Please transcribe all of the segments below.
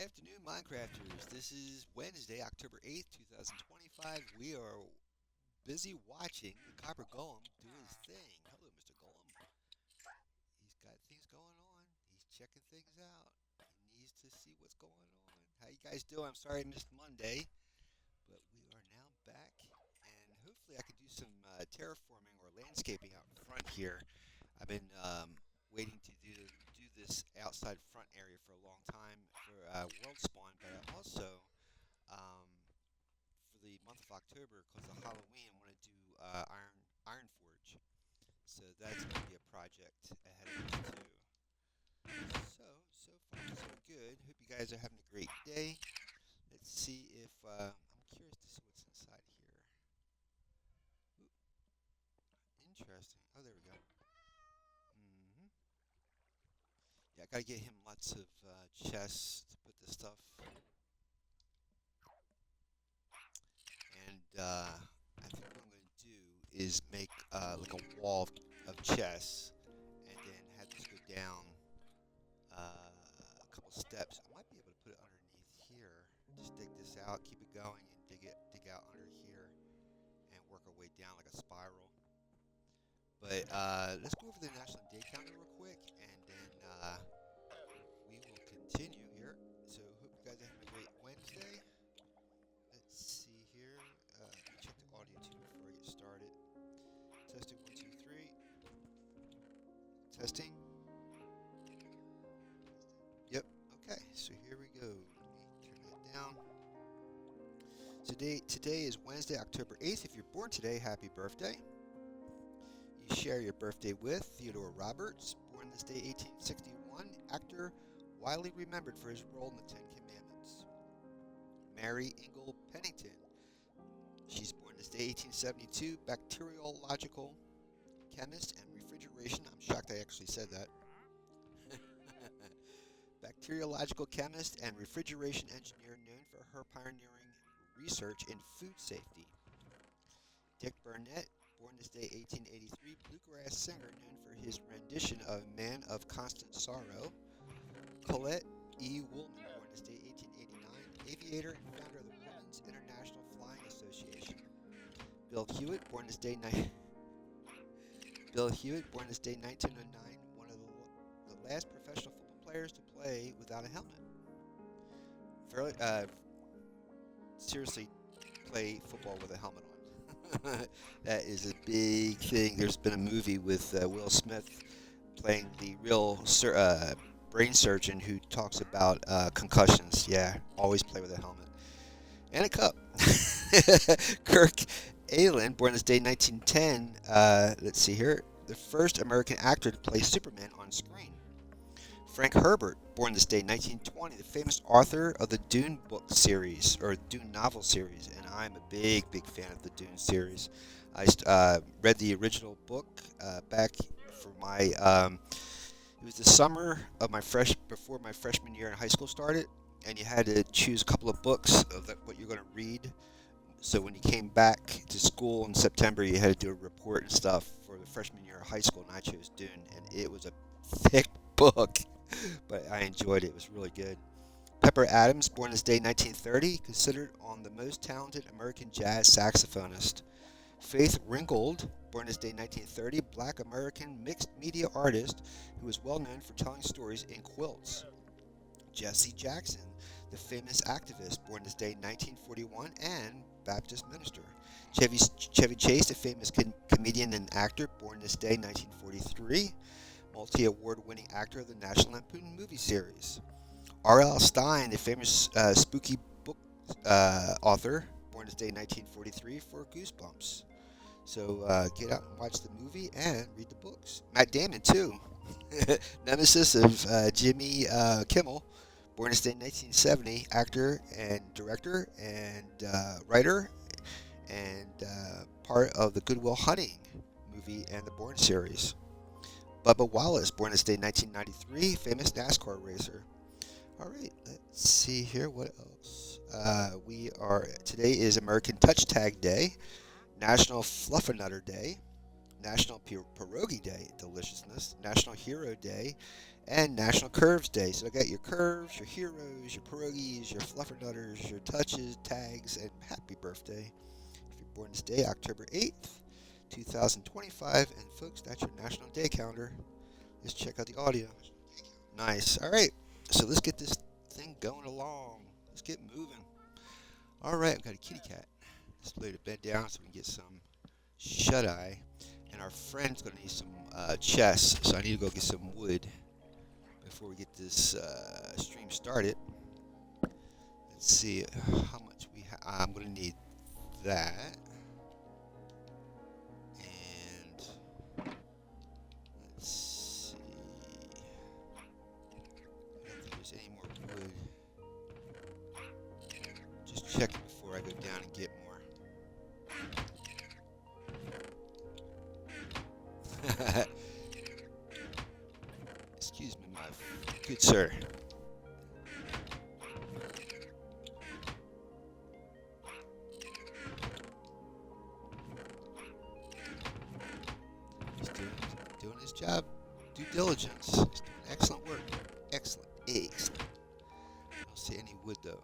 afternoon, Minecrafters. This is Wednesday, October 8th, 2025. We are busy watching the Copper Golem do his thing. Hello, Mr. Golem. He's got things going on. He's checking things out. He needs to see what's going on. How you guys doing? I'm sorry I missed Monday, but we are now back, and hopefully I can do some terraforming or landscaping out front here. I've been waiting to do this outside front area for a long time for World Spawn, but I also um, for the month of October, because of Halloween, I want to do Iron Forge. So that's going to be a project ahead of us too. So far so good. Hope you guys are having a great day. Let's see if I'm curious to see what's inside here. Ooh, interesting. Oh, there we go. Hmm. Yeah, I gotta get him lots of chests to put this stuff. And I think what I'm going to do is make like a wall of chests, and then have this go down a couple steps. I might be able to put it underneath here. Just dig this out, keep it going, and dig out under here, and work our way down like a spiral. But let's go over the National Day Counter real quick, and then we will continue here. So hope you guys are having a great Wednesday. Let's see here. Let me check the audio too before I get started. Testing 1, 2, 3. Testing. Yep. Okay. So here we go. Let me turn that down. Today is Wednesday, October 8th. If you're born today, happy birthday. You share your birthday with Theodore Roberts, born this day 1861, actor widely remembered for his role in the Ten Commandments. Mary Ingle Pennington. She's born this day 1872, bacteriological chemist and refrigeration. I'm shocked I actually said that. Bacteriological chemist and refrigeration engineer known for her pioneering research in food safety. Dick Burnett, born this day 1883, bluegrass singer known for his rendition of Man of Constant Sorrow. Colette E. Woolman, born this day 1889, aviator and founder of the Women's International Flying Association. Bill Hewitt, born this day Bill Hewitt, born this day 1909, one of the last professional football players to play without a helmet. Fairly, seriously, play football with a helmet on. That is a big thing. There's been a movie with Will Smith playing the real brain surgeon who talks about concussions. Yeah, always play with a helmet and a cup. Kirk Alyn, born this day 1910. Let's see here. The first American actor to play Superman on screen. Frank Herbert, born this day 1920, the famous author of the Dune book series, or Dune novel series, and I'm a big fan of the Dune series. I read the original book back for my, it was the summer of before my freshman year in high school started, and you had to choose a couple of books of what you're going to read. So when you came back to school in September, you had to do a report and stuff for the freshman year of high school, and I chose Dune, and it was a thick book, but I enjoyed it. It was really good. Pepper Adams, born this day 1930, considered on the most talented American jazz saxophonist. Faith Ringgold, born this day 1930, black American mixed media artist who is well known for telling stories in quilts. Jesse Jackson, the famous activist, born this day 1941 and Baptist minister. Chevy Chase, the famous comedian and actor, born this day 1943, multi-award winning actor of the National Lampoon movie series. R.L. Stine, the famous spooky book author, born this day 1943 for Goosebumps. So get out and watch the movie and read the books. Matt Damon, too. Nemesis of Jimmy Kimmel, born this day 1970, actor and director and writer, and part of the Good Will Hunting movie and the Bourne series. Bubba Wallace, born this day 1993, famous NASCAR racer. All right, let's see here. What else? Today is American Touch Tag Day, National Fluffernutter Day, National Pierogi Day, deliciousness, National Hero Day, and National Curves Day. So I got your curves, your heroes, your pierogies, your fluffernutters, your touches, tags, and happy birthday. If you're born this day, October 8th, 2025. And folks, that's your National Day calendar. Let's check out the audio. Nice. All right. So let's get this thing going along. Let's get moving. All right. We've got a kitty cat. Let's lay the bed down so we can get some shut eye. And our friend's going to need some chess. So I need to go get some wood before we get this stream started. Let's see how much we have. I'm going to need that. And let's see. I don't think there's any more wood. Just checking before I go down and get more. Excuse me, my good sir. He's doing his job, due diligence. He's doing excellent work. Excellent. Excellent. I don't see any wood though.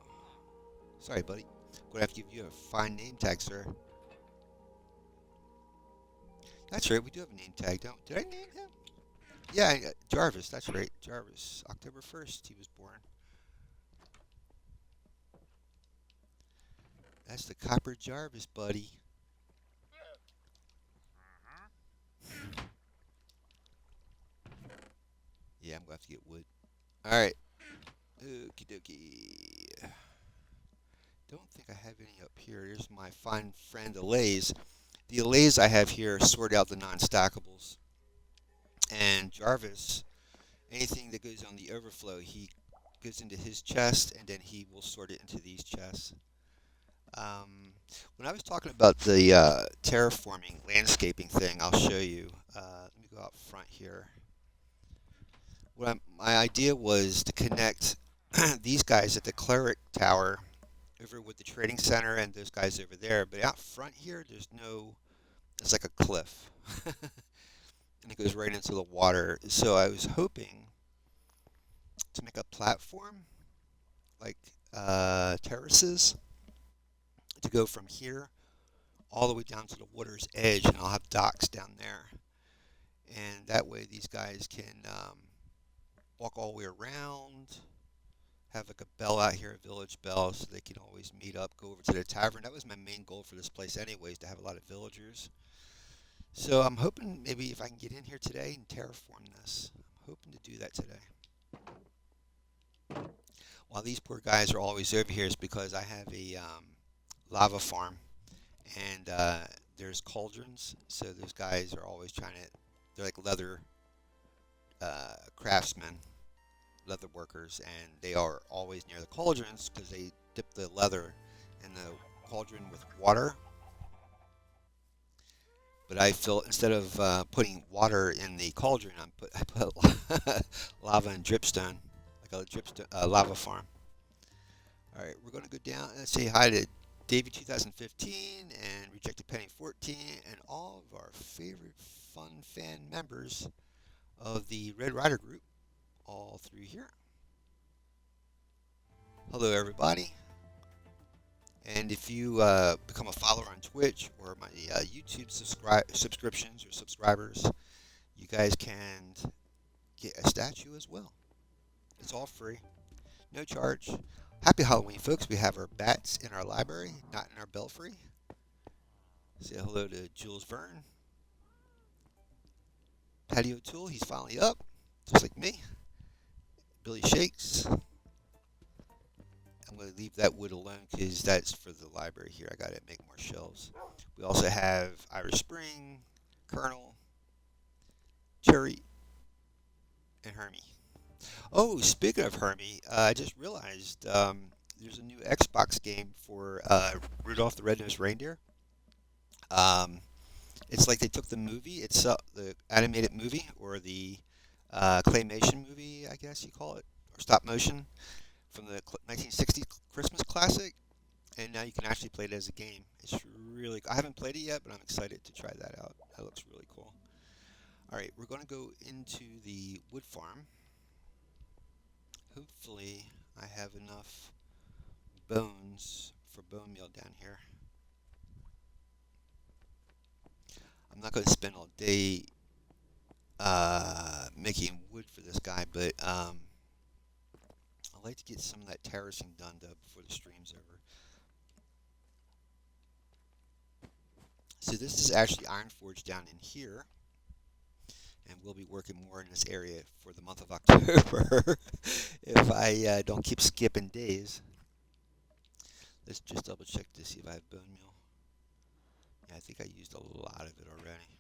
Sorry, buddy. I'm gonna have to give you a fine name tag, sir. That's right. We do have a name tag, don't? Did I name him? Yeah, Jarvis. That's right. Jarvis. October 1st, he was born. That's the Copper Jarvis, buddy. Yeah, I'm gonna have to get wood. All right. Okie dokie. Don't think I have any up here. Here's my fine friend Allays. The Allays I have here sort out the non-stackables. And Jarvis, anything that goes on the overflow, he goes into his chest, and then he will sort it into these chests. When I was talking about the terraforming landscaping thing, I'll show you. Let me go out front here. My idea was to connect these guys at the Cleric Tower over with the trading center and those guys over there. But out front here, it's like a cliff. And it goes right into the water. So I was hoping to make a platform, like terraces, to go from here all the way down to the water's edge, and I'll have docks down there. And that way these guys can walk all the way around, have like a bell out here, a village bell, so they can always meet up, go over to the tavern. That was my main goal for this place anyways, to have a lot of villagers. So I'm hoping maybe if I can get in here today and terraform this. I'm hoping to do that today. While these poor guys are always over here is because I have a lava farm, and there's cauldrons, so those guys are always they're like leather craftsmen, leather workers, and they are always near the cauldrons because they dip the leather in the cauldron with water. But I feel instead of putting water in the cauldron, I put lava and dripstone, like a lava farm. All right, we're going to go down and say hi to Davey 2015 and Rejected Penny 14 and all of our favorite fun fan members of the Red Rider group all through here. Hello, everybody. And if you become a follower on Twitch or my YouTube subscriptions or subscribers, you guys can get a statue as well. It's all free, no charge. Happy Halloween, folks. We have our bats in our library, not in our belfry. Say hello to Jules Verne. Patty O'Toole, he's finally up, just like me. Billy Shakes. I'm going to leave that wood alone because that's for the library here. I got to make more shelves. We also have Irish Spring, Colonel, Cherry, and Hermie. Oh, speaking of Hermie, I just realized there's a new Xbox game for Rudolph the Red-Nosed Reindeer. It's like they took the movie, the animated movie, or the claymation movie, I guess you call it, or stop motion, from the 1960 Christmas classic, and now you can actually play it as a game. It's really, I haven't played it yet, but I'm excited to try that out. That looks really cool. All right, we're going to go into the wood farm. hopefully I have enough bones for bone meal down here. I'm not going to spend all day making wood for this guy, but I'd like to get some of that terracing done though before the stream's over. So this is actually Ironforge down in here, and we'll be working more in this area for the month of October if I don't keep skipping days. Let's just double check to see if I have bone meal. Yeah, I think I used a lot of it already.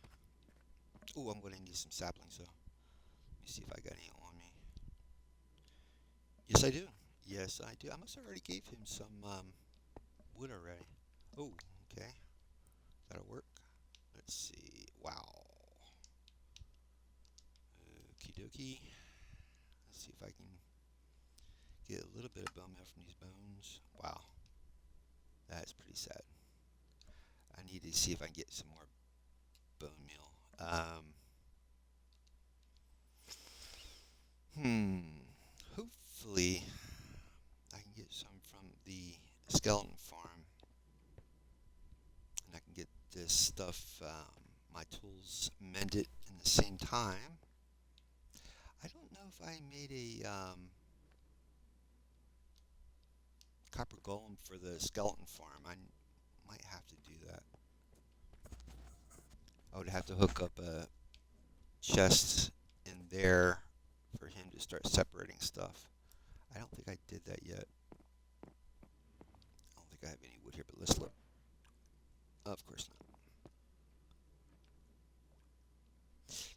Oh, I'm going to need some saplings though. Let me see if I got any on me. Yes, I do. Yes, I do. I must have already gave him some wood already. Oh, okay. That'll work. Let's see. Wow. Okie dokie. Let's see if I can get a little bit of bone meal from these bones. Wow. That's pretty sad. I need to see if I can get some more bone meal. Hopefully, I can get some from the skeleton farm, and I can get this stuff, my tools mended in the same time. I don't know if I made a copper golem for the skeleton farm. I might have to do that. I would have to hook up a chest in there for him to start separating stuff. I don't think I did that yet. I don't think I have any wood here, but let's look. Of course not.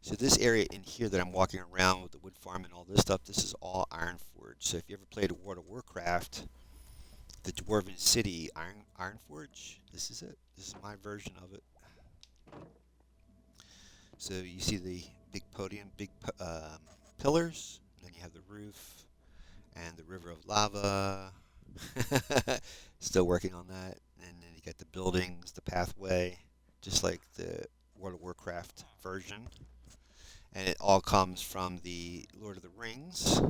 So this area in here that I'm walking around with the wood farm and all this stuff, this is all Ironforge. So if you ever played World of Warcraft, the Dwarven City Ironforge, this is it. This is my version of it. So you see the big podium, big pillars, and then you have the roof and the river of lava. Still working on that. And then you got the buildings, the pathway, just like the World of Warcraft version. And it all comes from the Lord of the Rings.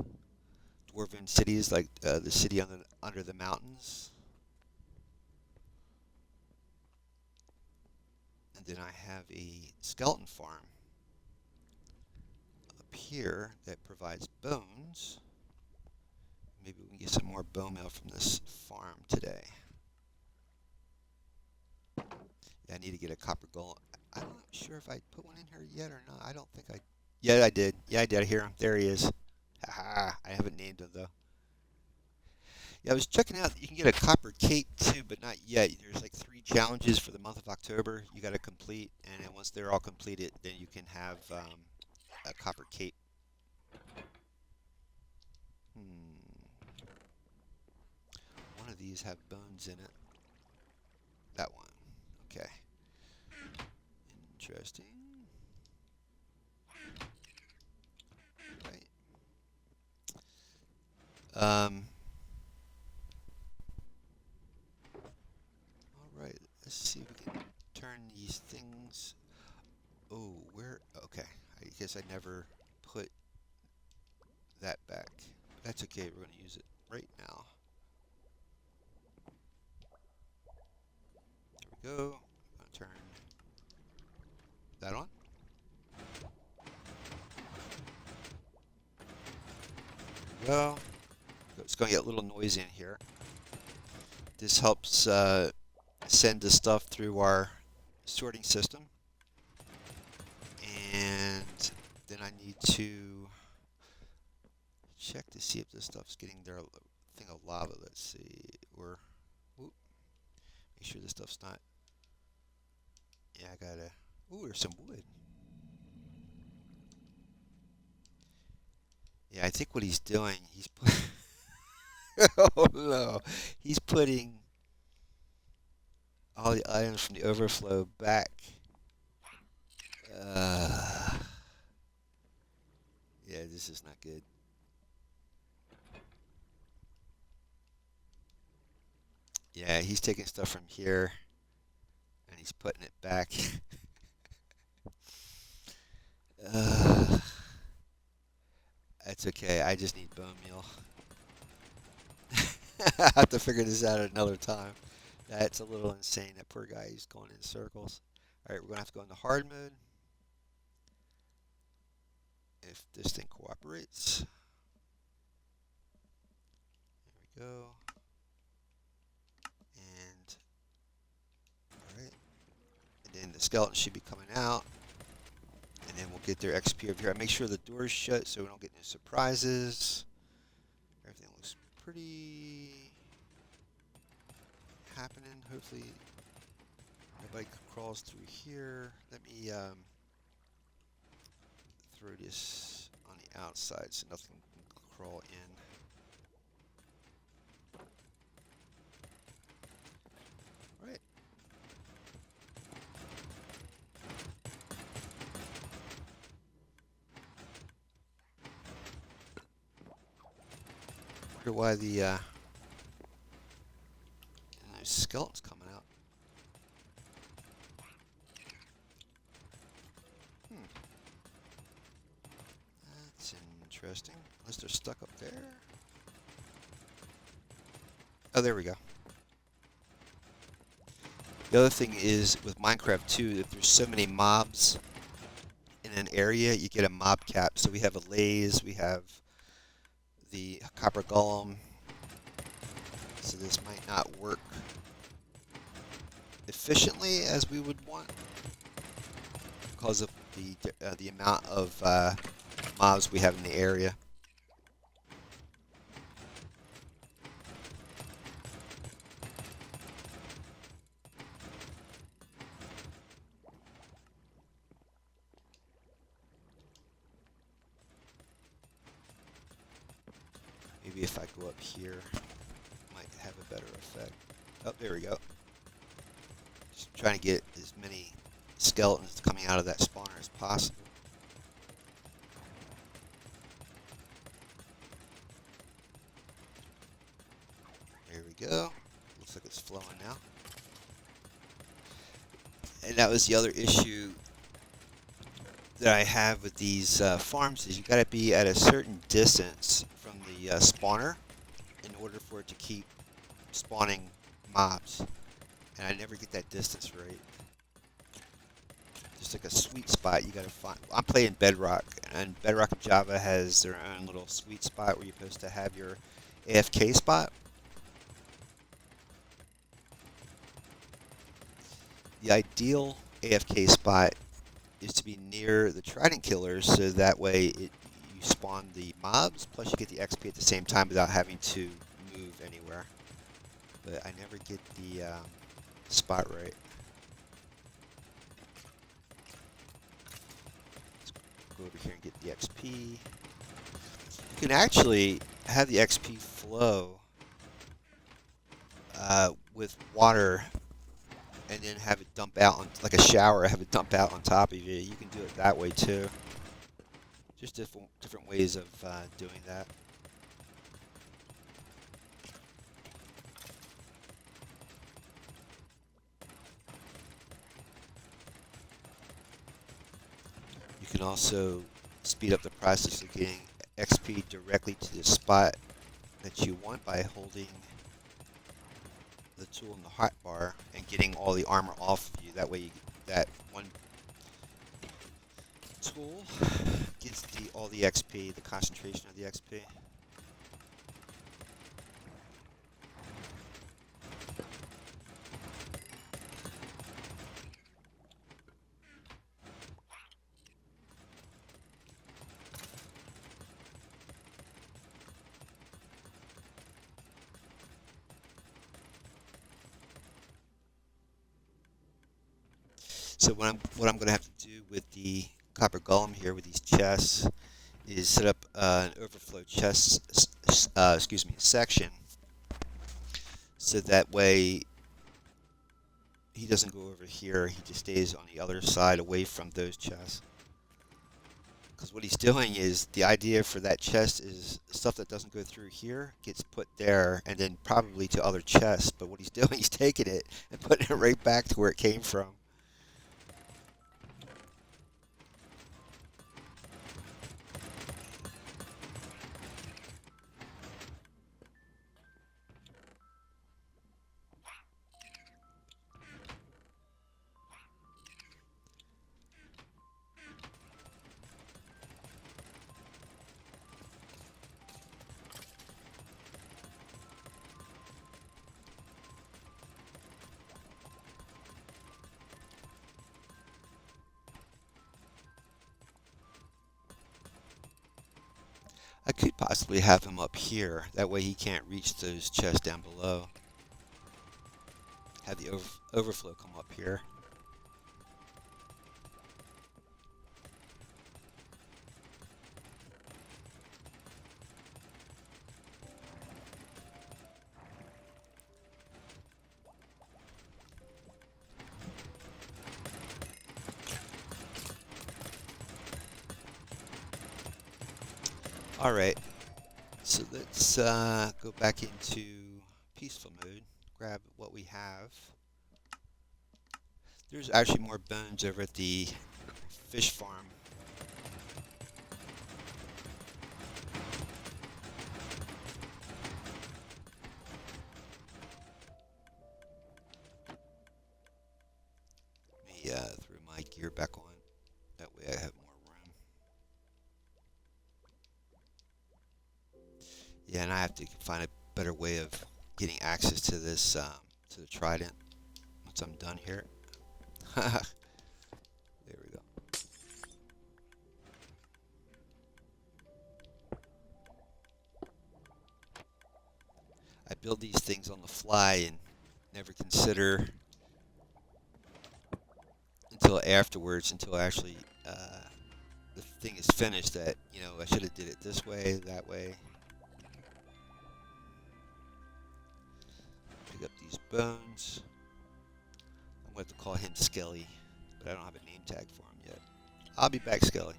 Dwarven cities, like the city under the mountains. And then I have a skeleton farm up here that provides bones. Maybe we can get some more bone meal from this farm today. Yeah, I need to get a copper golem. I'm not sure if I put one in here yet or not. I don't think I... Yeah, I did. Yeah, I did. I hear him. There he is. Haha. I haven't named him, though. Yeah, I was checking out. You can get a copper cape, too, but not yet. There's like 3 challenges for the month of October you got to complete. And then once they're all completed, then you can have a copper cape. One of these have bones in it. That one. Okay. Interesting. Right. Alright, let's see if we can turn these things. Oh, where? Okay. I guess I never put that back. That's okay, we're going to use it right now. There we go. I'm going to turn that on. There we go. It's going to get a little noisy in here. This helps send the stuff through our sorting system. And then I need to check to see if this stuff's getting their thing of lava. Let's see. Or whoop, make sure this stuff's not. Yeah, I gotta. Ooh, there's some wood. Yeah, I think what he's doing, he's put. Oh no, he's putting all the items from the overflow back. Yeah, this is not good. Yeah, he's taking stuff from here and he's putting it back. That's okay. I just need bone meal. I have to figure this out at another time. That's a little insane. That poor guy, he's going in circles. All right, we're going to have to go into hard mode if this thing cooperates. There we go. And, all right. And then the skeleton should be coming out. And then we'll get their XP over here. I make sure the door's shut so we don't get any surprises. Everything looks pretty happening. Hopefully nobody crawls through here. Let me throw this on the outside so nothing can crawl in. Right. Wonder why the skeleton's coming out. That's interesting. Unless they're stuck up there. Oh, there we go. The other thing is with Minecraft too, if there's so many mobs in an area, you get a mob cap. So we have a Laze, we have the Copper Golem. So this might not work efficiently as we would want because of the amount of mobs we have in the area. Maybe if I go up here, it might have a better effect. Oh, there we go. Just trying to get as many skeletons coming out of that spawner as possible. There we go. Looks like it's flowing now. And that was the other issue that I have with these farms is you got to be at a certain distance from the spawner in order for it to keep spawning mobs. And I never get that distance right. Just like a sweet spot you got to find. I'm playing Bedrock, and Bedrock and Java has their own little sweet spot where you're supposed to have your AFK spot. The ideal AFK spot is to be near the Trident Killers, so that way you spawn the mobs, plus you get the XP at the same time without having to move anywhere. But I never get the spot right. Let's go over here and get the XP. You can actually have the XP flow with water and then have it dump out on, like a shower, have it dump out on top of you. You can do it that way too. Just different ways of doing that. You can also speed up the process of getting XP directly to the spot that you want by holding the tool in the hotbar and getting all the armor off of you. That way, that one tool gets all the XP, the concentration of the XP. So what I'm going to have to do with the Copper Golem here with these chests is set up an overflow chest, section, so that way he doesn't go over here. He just stays on the other side, away from those chests. Because what he's doing is, the idea for that chest is stuff that doesn't go through here gets put there, and then probably to other chests. But what he's doing, he's taking it and putting it right back to where it came from. I could possibly have him up here. That way he can't reach those chests down below. Have the overflow come up here. Alright, so let's go back into peaceful mode, grab what we have. There's actually more bones over at the fish farm. Let me throw my gear back on. That way I have more room. Yeah, and I have to find a better way of getting access to this, to the trident once I'm done here. There we go. I build these things on the fly and never consider until afterwards, until actually the thing is finished, that, you know, I should have did it this way, that way. Pick up these bones. I'm going to have to call him Skelly, but I don't have a name tag for him yet. I'll be back, Skelly.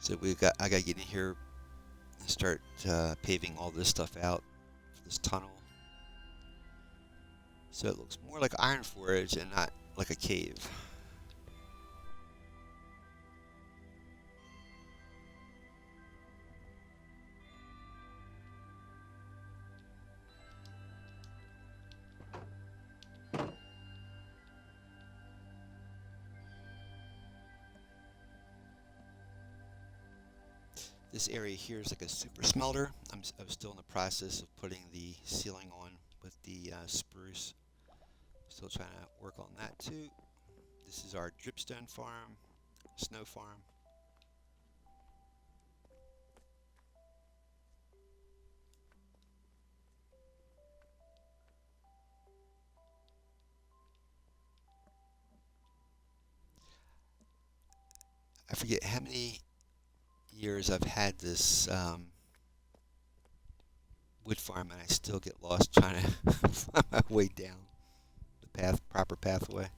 So I got to get in here and start paving all this stuff out for this tunnel, so it looks more like Iron Forge and not like a cave. This area here is like a super smelter. I'm still in the process of putting the ceiling on with the spruce. Still trying to work on that too. This is our dripstone farm, snow farm. I forget how many years I've had this wood farm, and I still get lost trying to find my way down the proper pathway.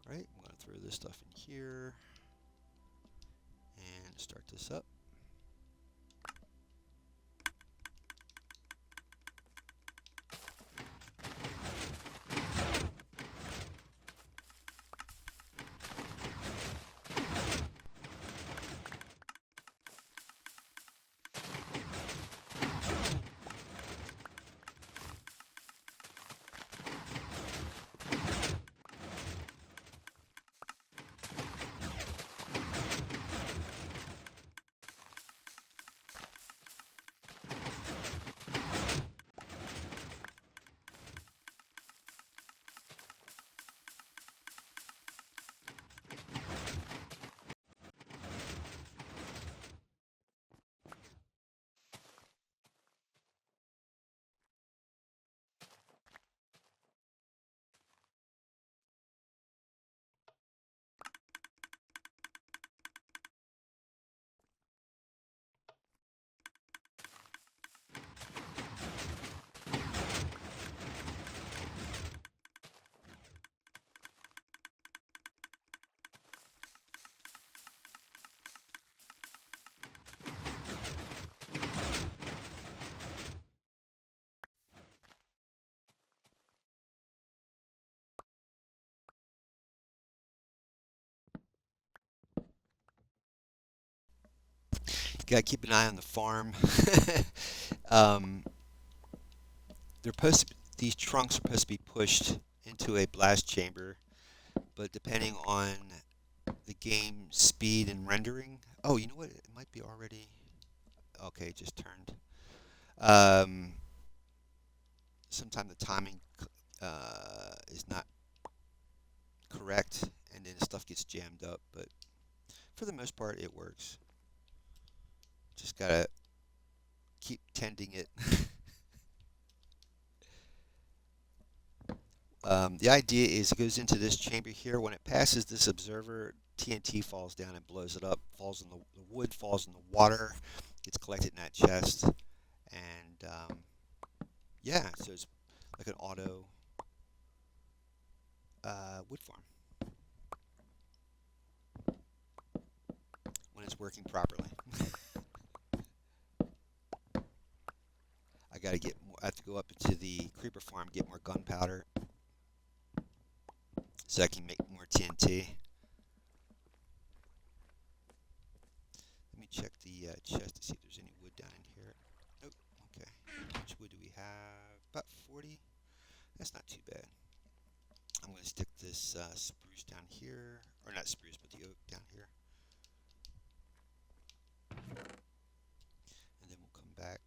Right, I'm going to throw this stuff in here and start this up. Got to keep an eye on the farm. um, these trunks are supposed to be pushed into a blast chamber, but depending on the game speed and rendering. Oh, you know what? It might be already. Okay, it just turned. Um, Sometimes the timing is not correct, and then stuff gets jammed up. But for the most part, it works. Just gotta keep tending it. The idea is it goes into this chamber here. When it passes this observer, TNT falls down and blows it up. Falls in the wood, falls in the water, gets collected in that chest, and yeah, so it's like an auto wood farm when it's working properly. I gotta get more. I have to go up into the creeper farm, get more gunpowder, so I can make more TNT. Let me check the chest to see if there's any wood down in here. Nope. Okay. How much wood do we have? About 40. That's not too bad. I'm going to stick this spruce down here, or not spruce, but the oak down here, and then we'll come back.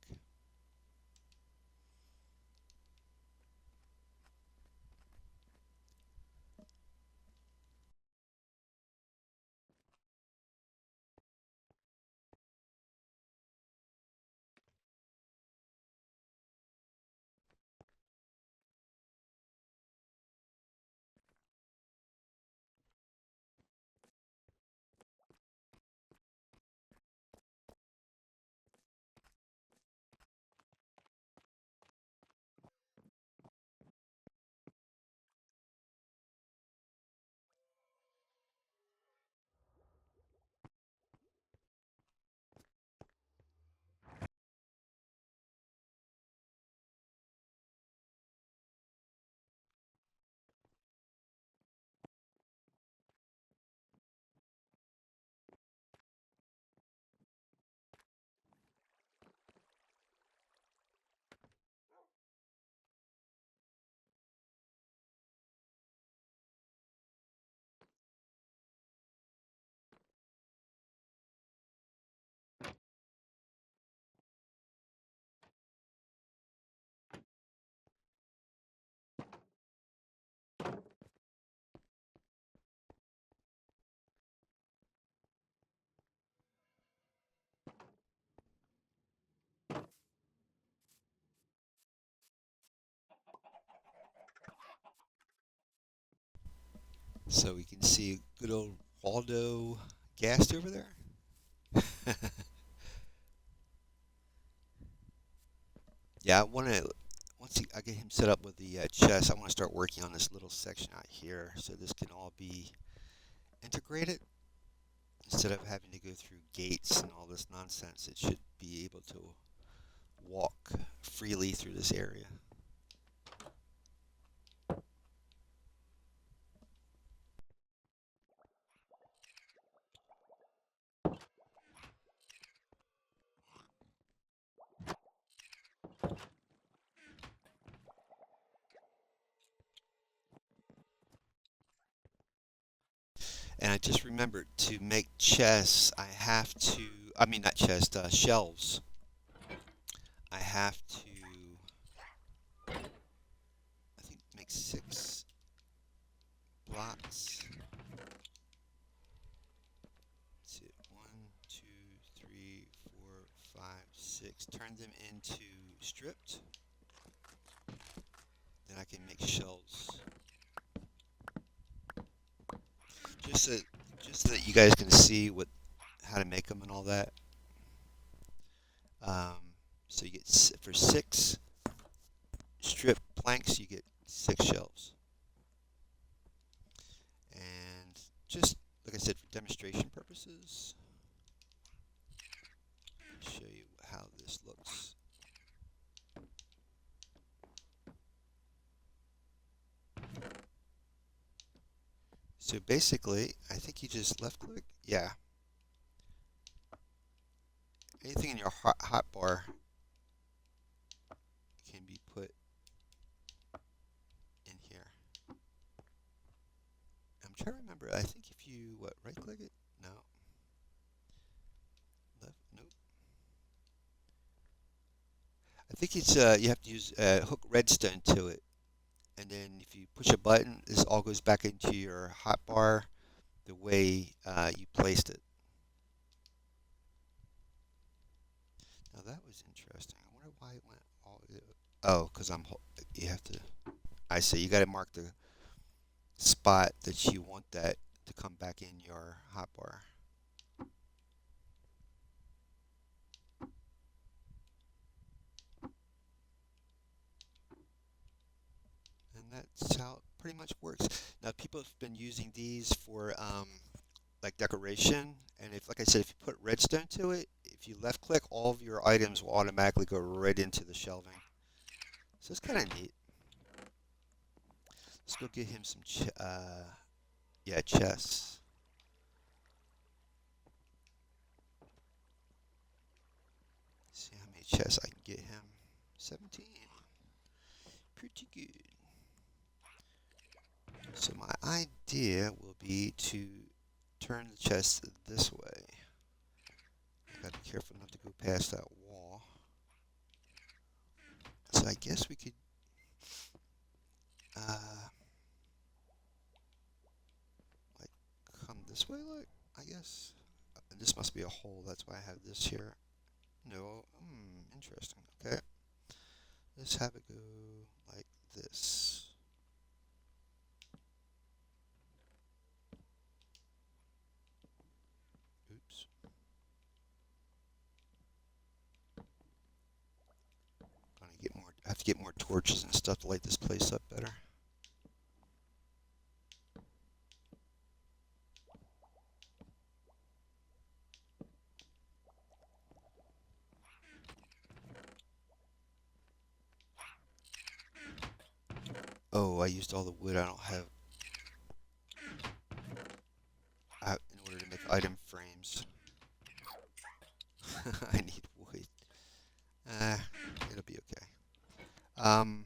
So we can see good old Waldo Gast over there. Yeah, I want to. I get him set up with the chest, I want to start working on this little section out here, so this can all be integrated instead of having to go through gates and all this nonsense. It should be able to walk freely through this area. And I just remembered to make chests, I have to, I mean, not chests, shelves. I have to, I think, make 6 blocks. That's it. 1, 2, 3, 4, 5, 6. Turn them into stripped. Then I can make shelves. Just so, just so that you guys can see how to make them and all that. So you get for 6 strip planks, you get 6 shelves. And just like I said, for demonstration purposes, I'll show you how this looks. So basically, I think you just left click. Yeah. Anything in your hotbar can be put in here. I'm trying to remember. I think if you right click it, no, left, nope. think it's you have to use hook redstone to it, and then if you push a button, this all goes back into your hotbar the way you placed it. Now that was interesting. I wonder why it went all. Oh, because You have to. I see. You got to mark the spot that you want that to come back in your hotbar. And that's how it pretty much works. Now people have been using these for like decoration, and if, like I said, if you put redstone to it, if you left click, all of your items will automatically go right into the shelving. So it's kind of neat. Let's go get him some yeah, chests. See how many chests I can get him. 17. Pretty good. So my idea will be to turn the chest this way. I gotta be careful not to go past that wall. So I guess we could like come this way, like I guess. This must be a hole, that's why I have this here. No, interesting. Okay, let's have it go like this. Oops. Gonna get more. I have to get more torches and stuff to light this place up better. Oh, I used all the wood I don't have in order to make item frames. I need wood. It'll be okay. Um,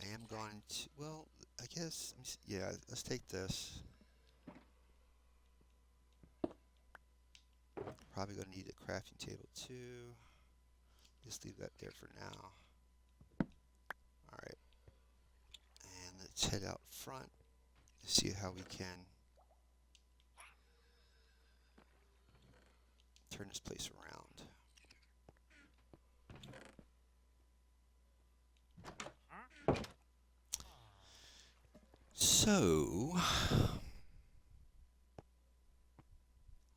I am going to. Well, I guess. Yeah, let's take this. Probably gonna need a crafting table too. Just leave that there for now. All right, and let's head out front to see how we can turn this place around. So,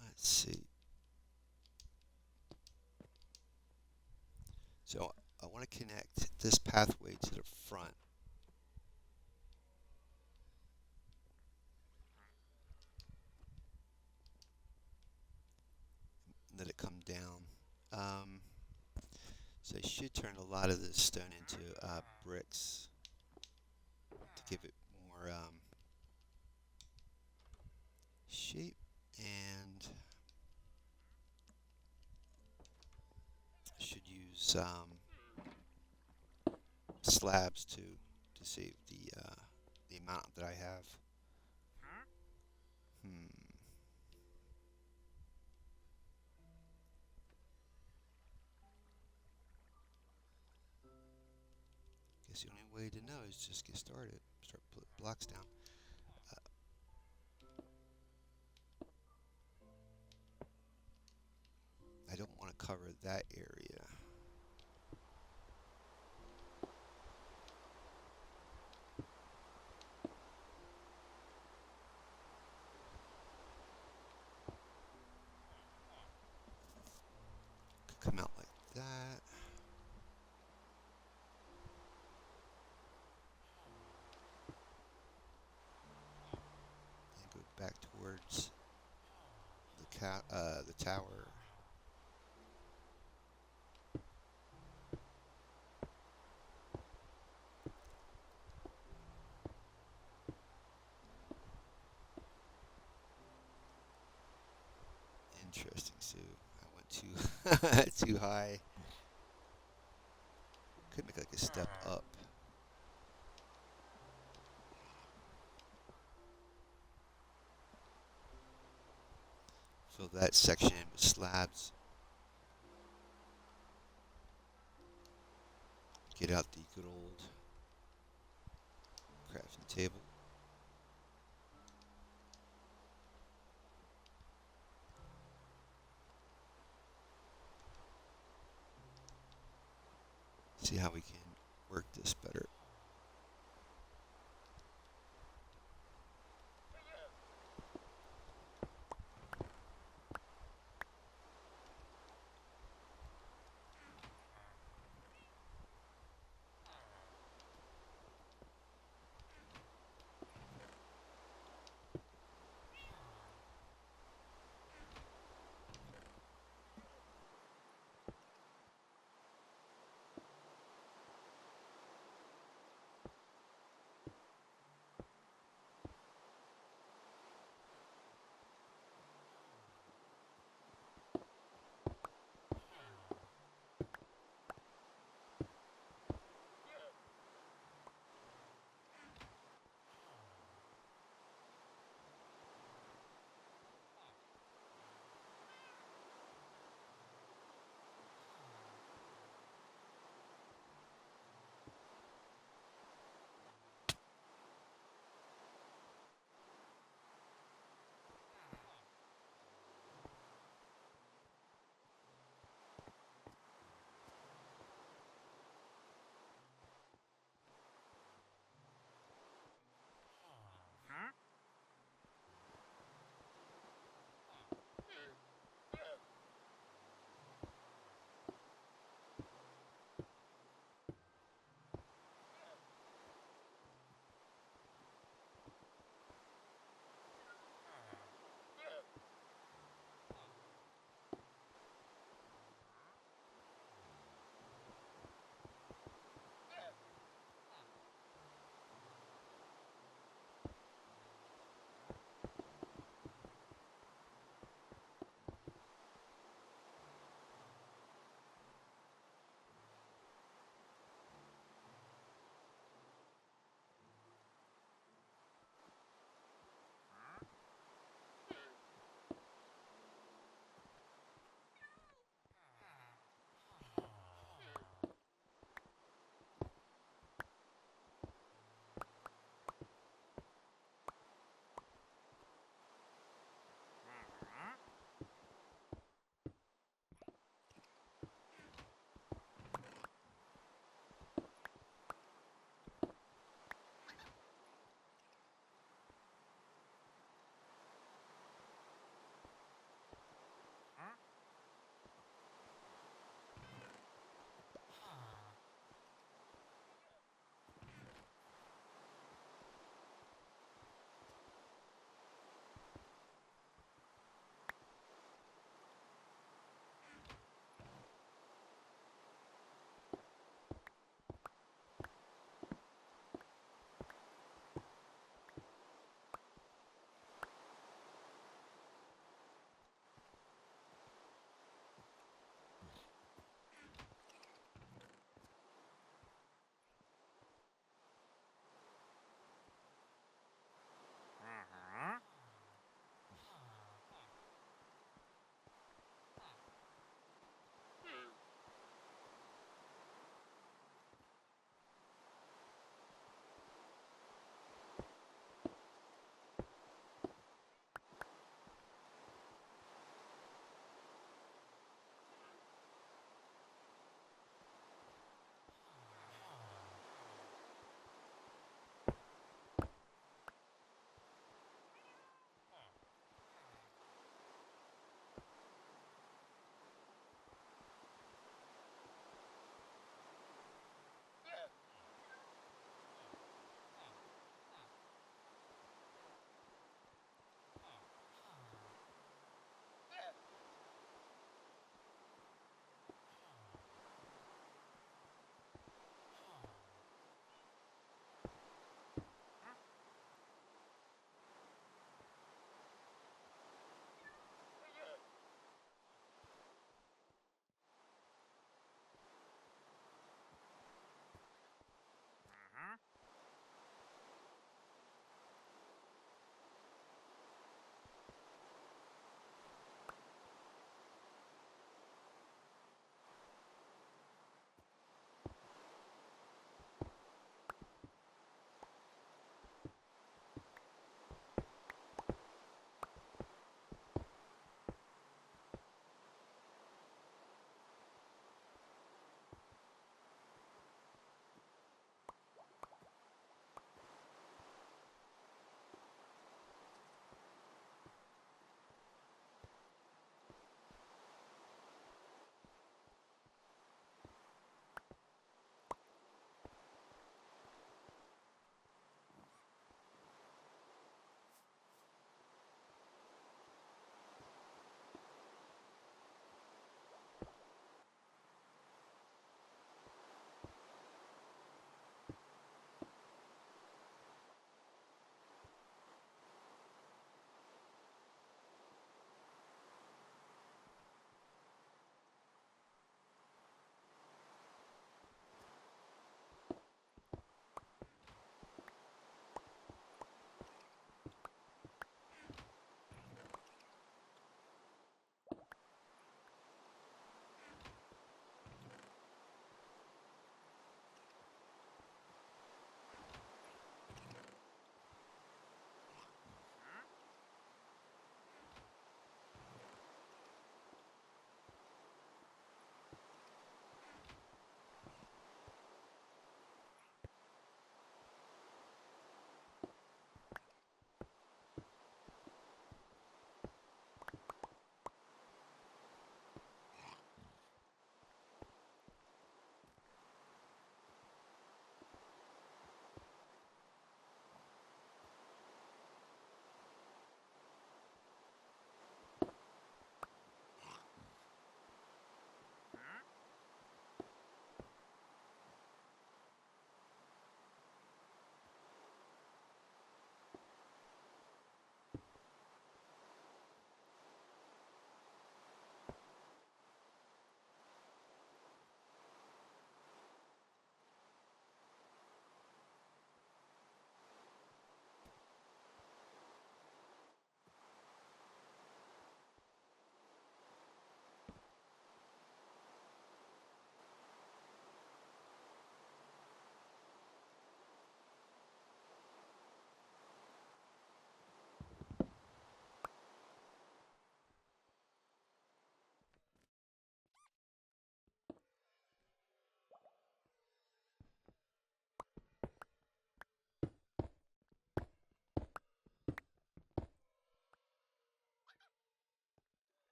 let's see. So I want to connect this pathway to the front and let it come down. Um, so I should turn a lot of this stone into bricks to give it more shape, and I should use slabs to save the amount that I have. Hmm. Guess the only way to know is just get started. Start putting blocks down. Uh, I don't want to cover that area. Could come out like that. And go back towards the tower. Interesting, Sue. I went too too high. Could make like a step up. Fill that section in with slabs. Get out the good old crafting table. See how we can work this better.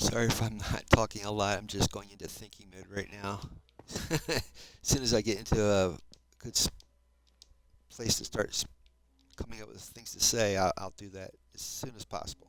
Sorry if I'm not talking a lot. I'm just going into thinking mode right now. As soon as I get into a good place to start coming up with things to say, I'll do that as soon as possible.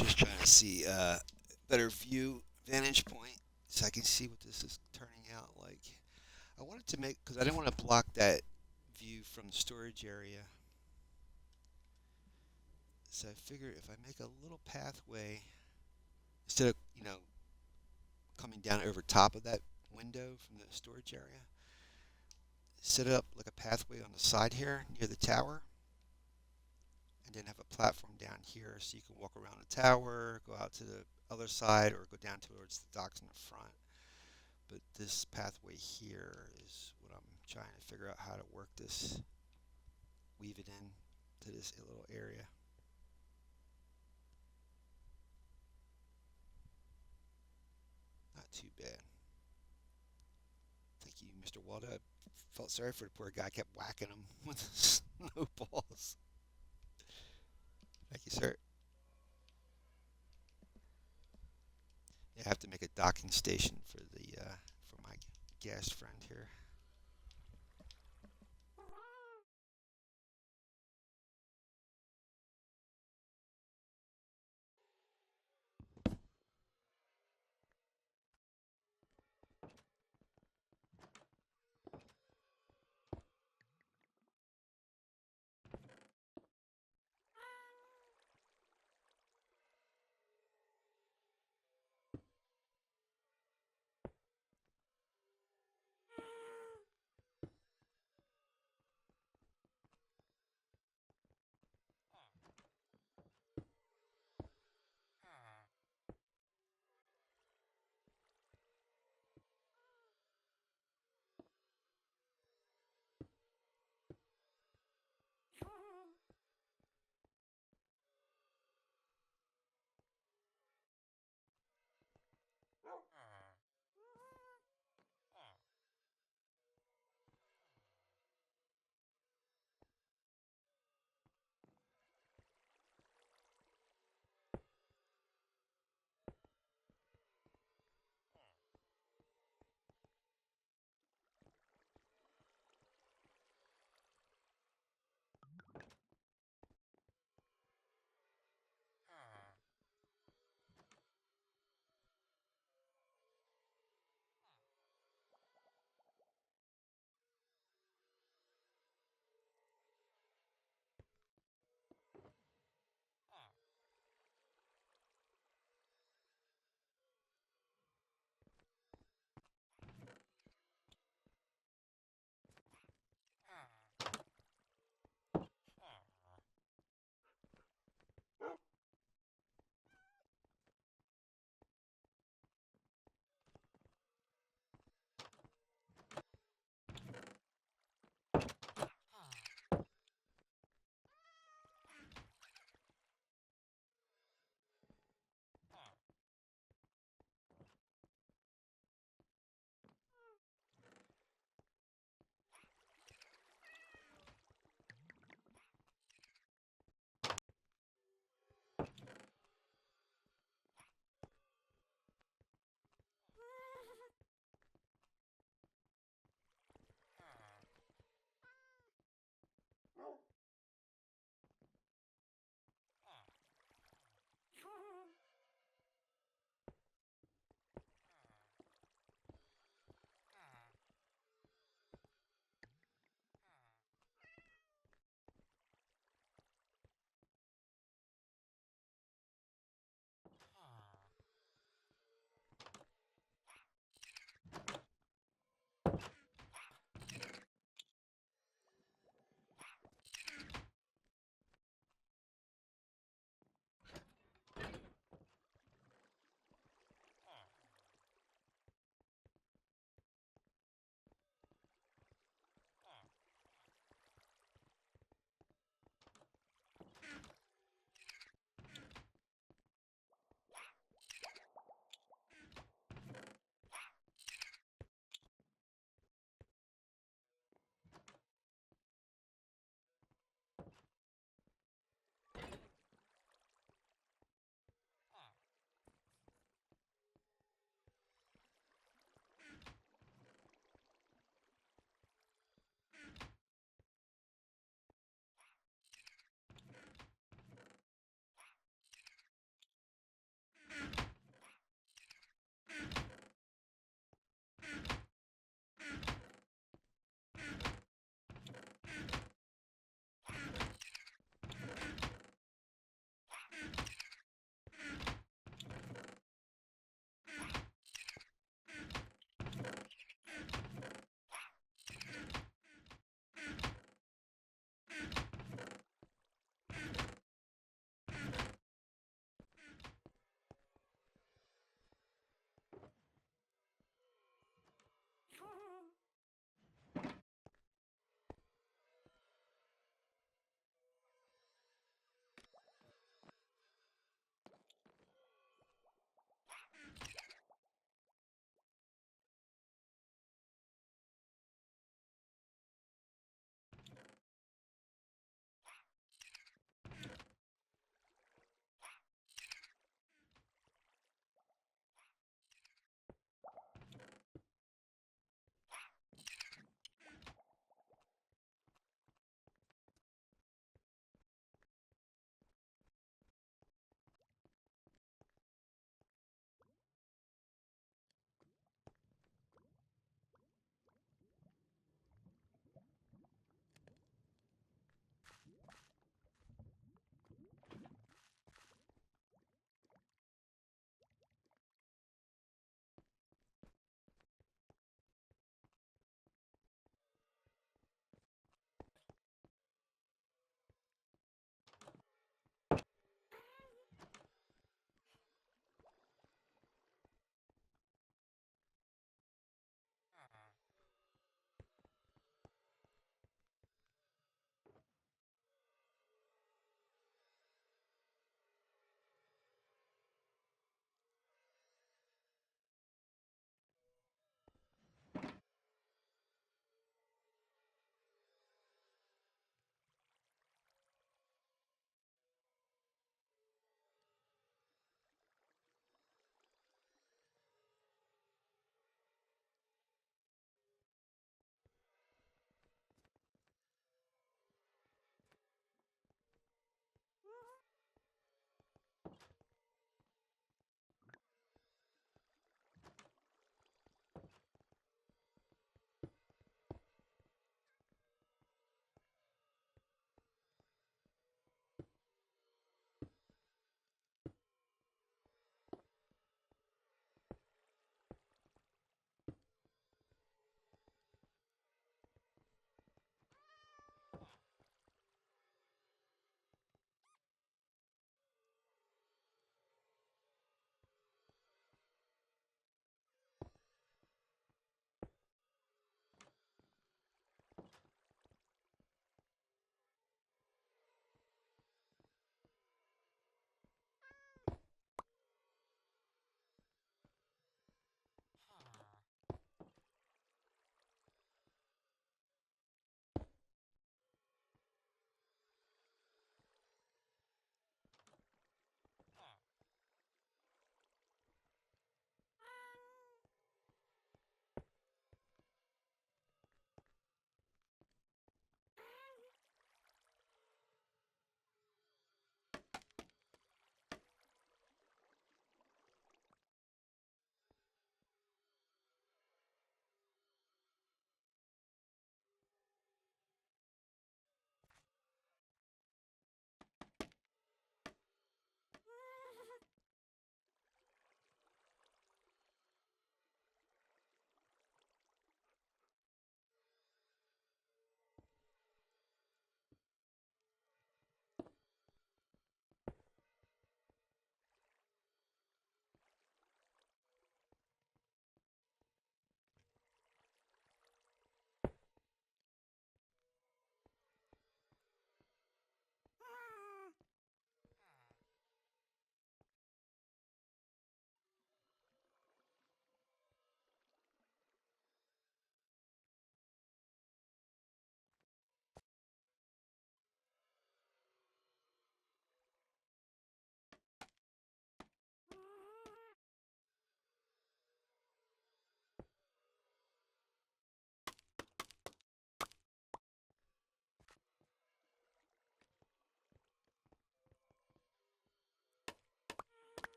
Just trying to see better view vantage point so I can see what this is turning out like. I wanted to make because I didn't want to block that view from the storage area. So I figured if I make a little pathway instead of coming down over top of that window from the storage area, set it up like a pathway on the side here near the tower, and then have a platform down here so you can walk around the tower, go out to the other side, or go down towards the docks in the front. But this pathway here is what I'm trying to figure out how to work this, weave it in to this little area. Not too bad. Thank you, Mr. Waldo. I felt sorry for the poor guy. I kept whacking him with snowballs. Thank you, sir. Yeah, I have to make a docking station for my guest friend here.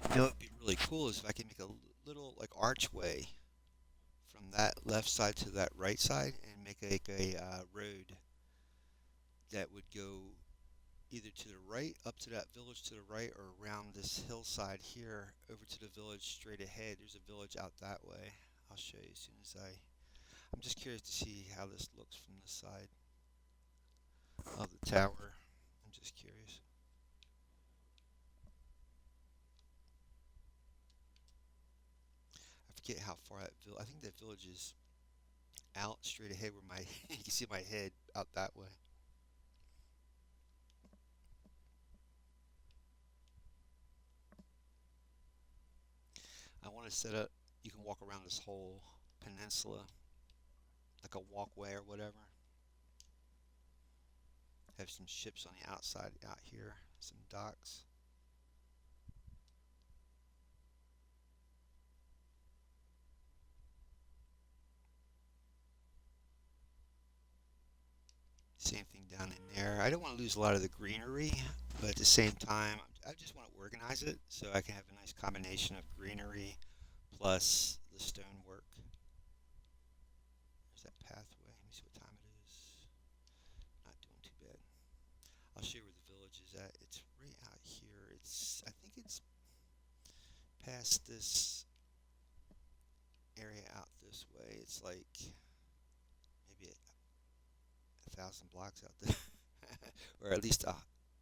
You know, it'd be really cool is if I could make a little like archway from that left side to that right side and make a road that would go either to the right, up to that village to the right, or around this hillside here over to the village straight ahead. There's a village out that way. I'll show you as soon as I'm just curious to see how this looks from this side of the tower. I'm just curious. I forget how far that village. I think that village is out straight ahead where my you can see my head out that way. I want to set up. You can walk around this whole peninsula like a walkway or whatever. Have some ships on the outside out here, some docks. Same thing down in there. I don't want to lose a lot of the greenery, but at the same time, I just want to organize it so I can have a nice combination of greenery plus the stonework. There's that pathway. Let me see what time it is. Not doing too bad. I'll show you where the village is at. It's right out here. I think it's past this area out this way. It's like maybe a thousand blocks out there, or at least a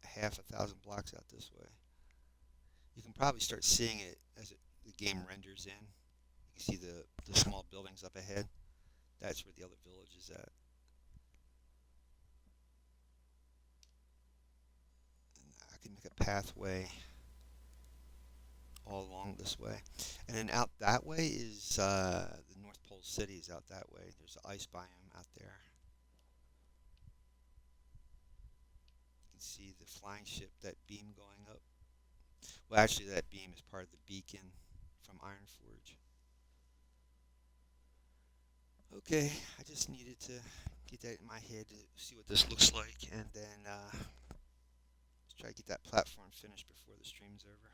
half a thousand blocks out this way. You can probably start seeing it as the game renders in. You can see the small buildings up ahead. That's where the other village is at. And I can make a pathway all along this way. And then out that way is the North Pole City is out that way. There's an ice biome out there. You can see the flying ship, that beam going up. Well, actually, that beam is part of the beacon from Ironforge. Okay, I just needed to get that in my head to see what this looks like, and then let's try to get that platform finished before the stream's over.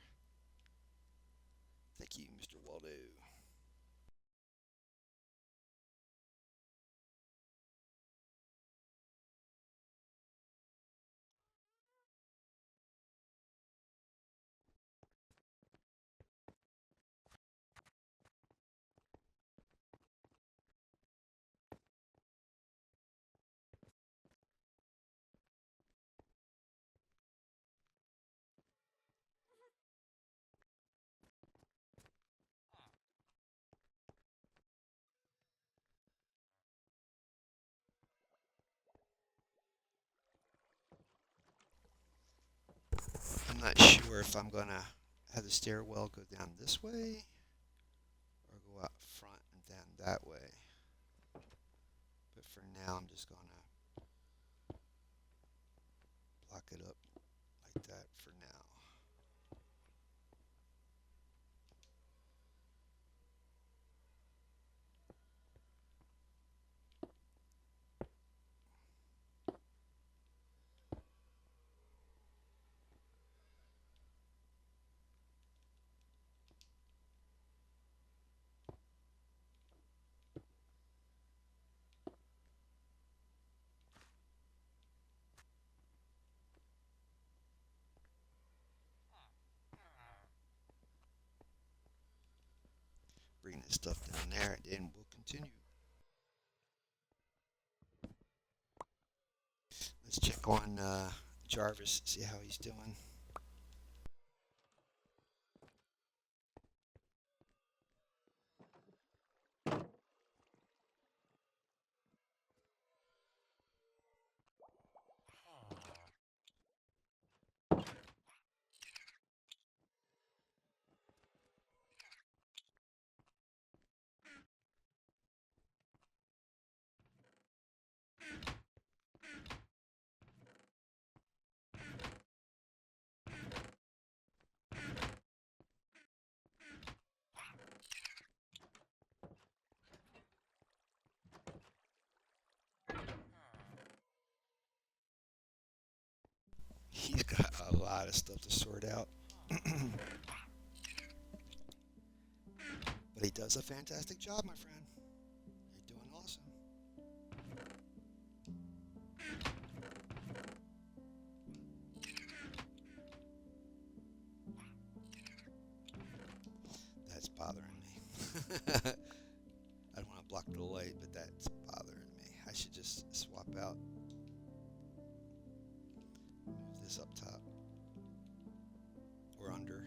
Thank you, Mr. Waldo. I'm not sure if I'm gonna have the stairwell go down this way or go out front and down that way. But for now, I'm just gonna block it up like that for now. Bring this stuff down there, and then we'll continue. Let's check on Jarvis, see how he's doing. He's got a lot of stuff to sort out. But he does a fantastic job, my friend. You're doing awesome. That's bothering me. I don't want to block the light, but that's bothering me. I should just swap out, move this up top or under.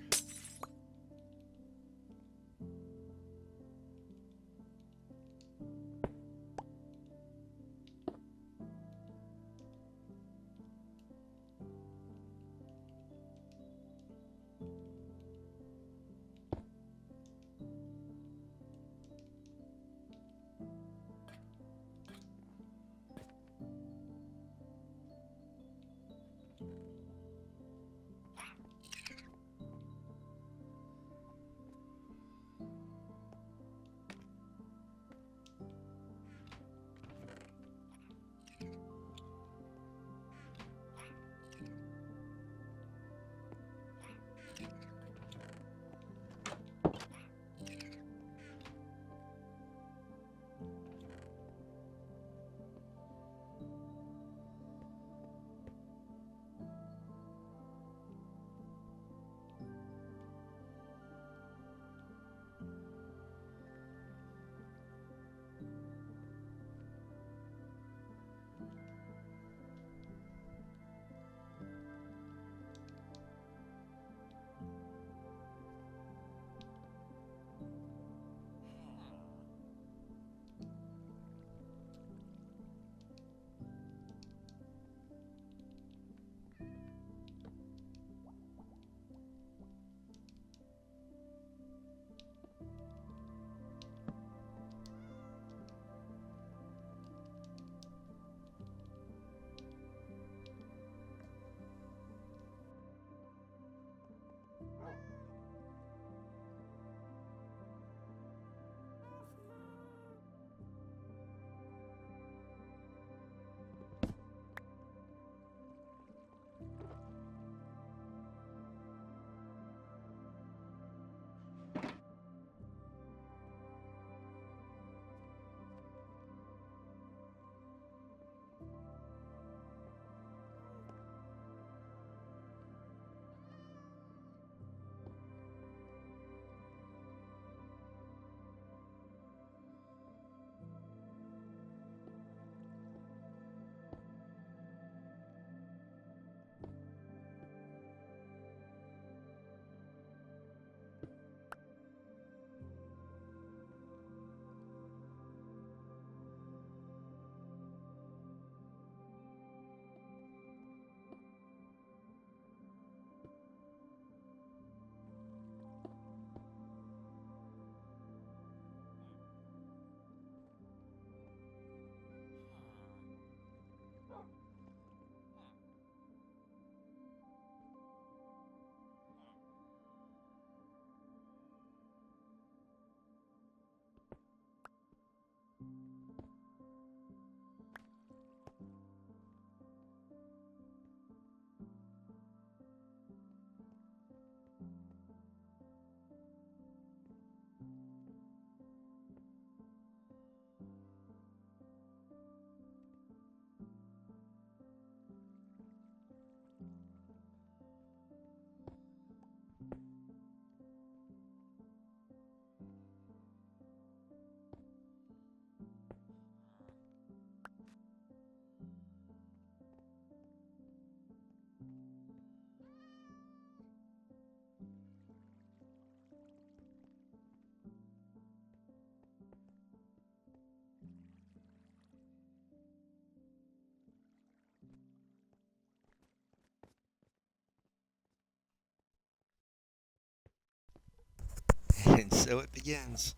And so it begins.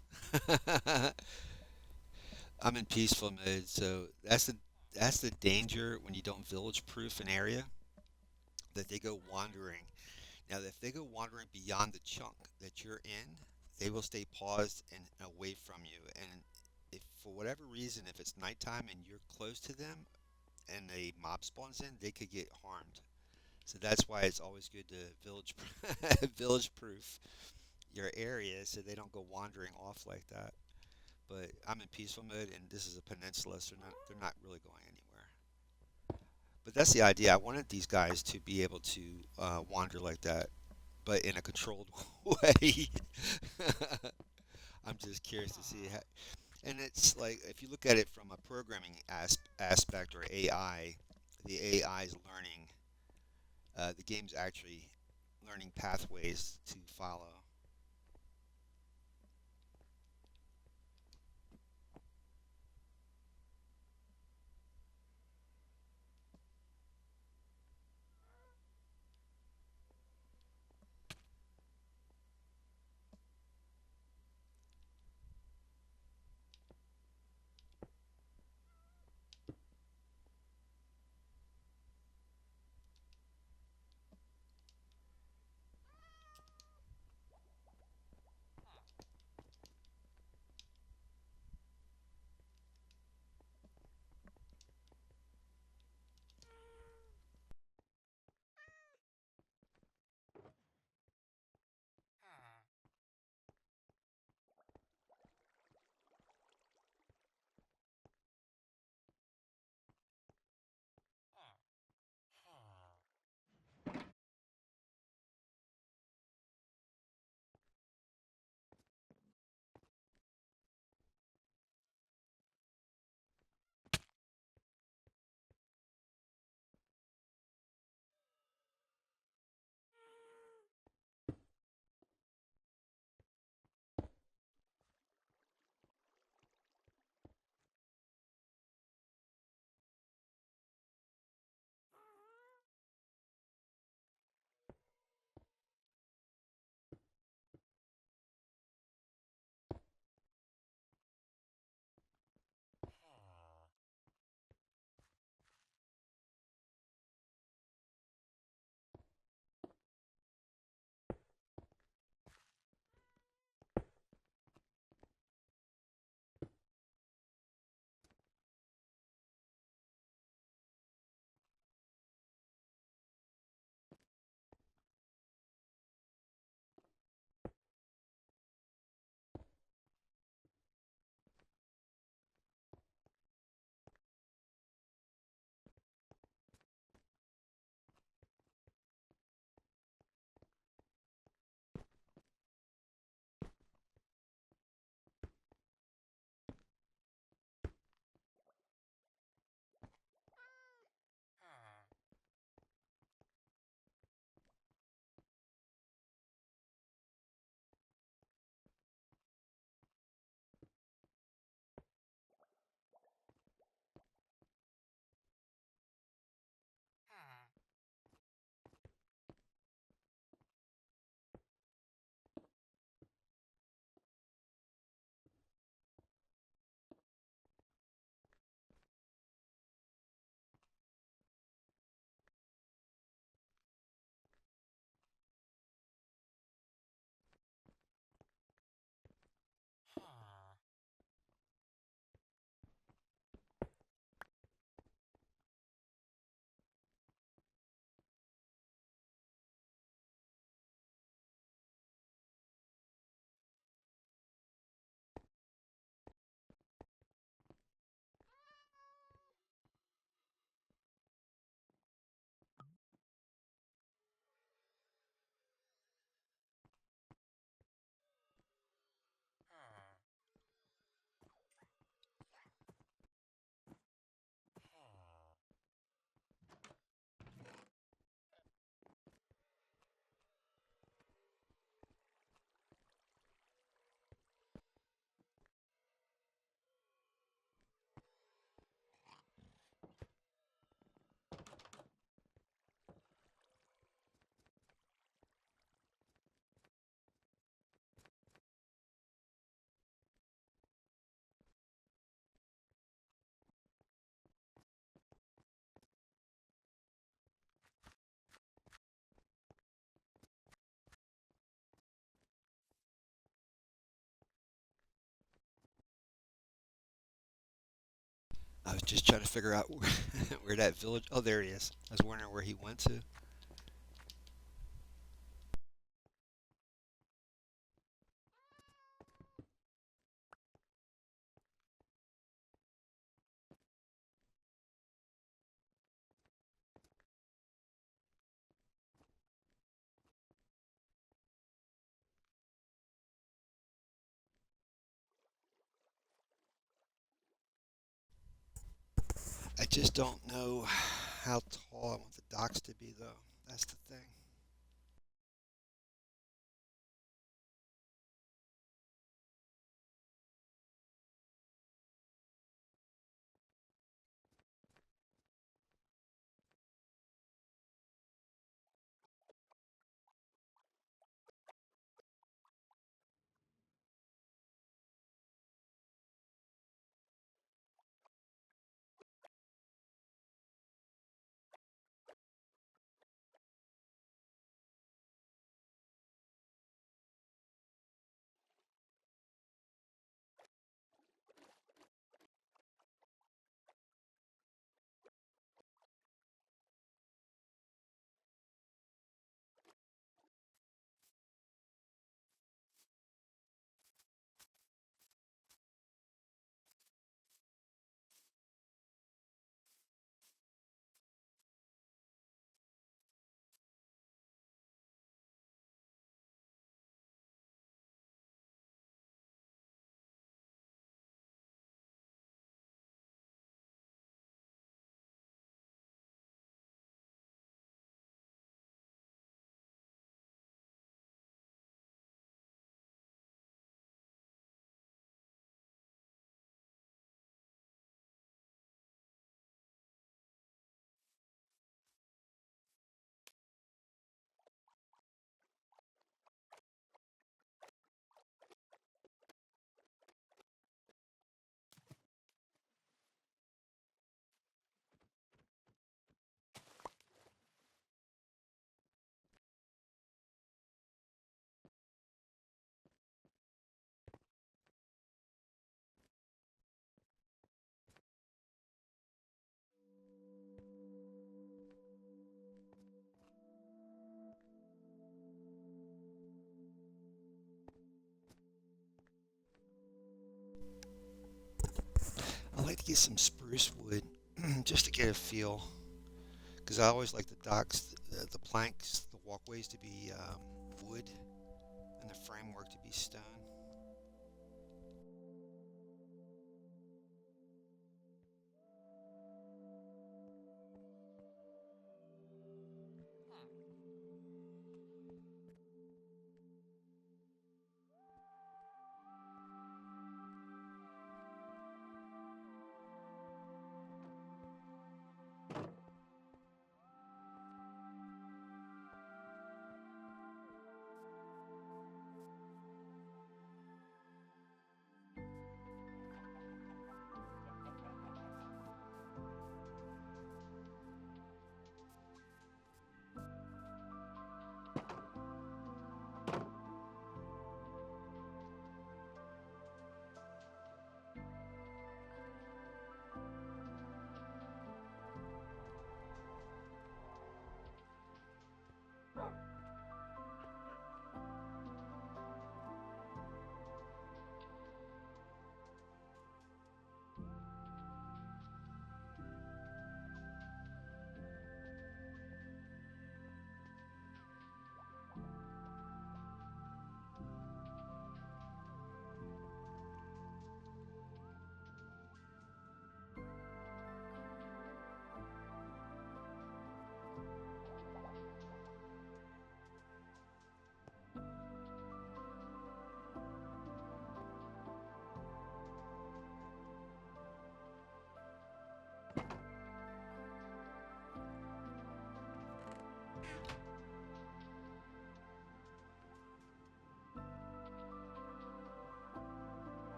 I'm in peaceful mode, so that's the danger when you don't village proof an area that they go wandering. Now, if they go wandering beyond the chunk that you're in, they will stay paused and away from you. And if for whatever reason, if it's nighttime and you're close to them and a mob spawns in, they could get harmed. So that's why it's always good to village proof your area so they don't go wandering off like that. But I'm in peaceful mode, and this is a peninsula, so they're not really going anywhere. But that's the idea. I wanted these guys to be able to wander like that, but in a controlled way. I'm just curious to see how, and it's like if you look at it from a programming aspect or AI, the AI is learning. The game's actually learning pathways to follow. I was just trying to figure out where that village. Oh, there he is. I was wondering where he went to. I just don't know how tall I want the docks to be, though. That's the thing. I'd like to get some spruce wood just to get a feel, because I always like the docks, the planks, the walkways to be wood, and the framework to be stone.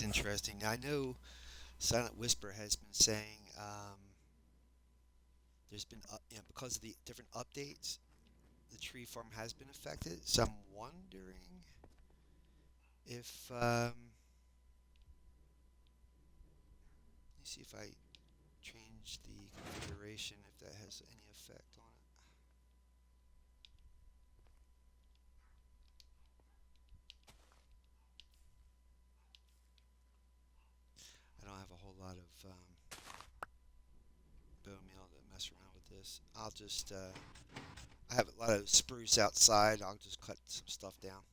interesting. Now, I know Silent Whisper has been saying there's been, because of the different updates, the tree farm has been affected. So I'm wondering if, let me see if I change the configuration, if that has any effect on it. I don't have a whole lot of bone meal to mess around with this. I'll just, I have a lot of spruce outside. I'll just cut some stuff down.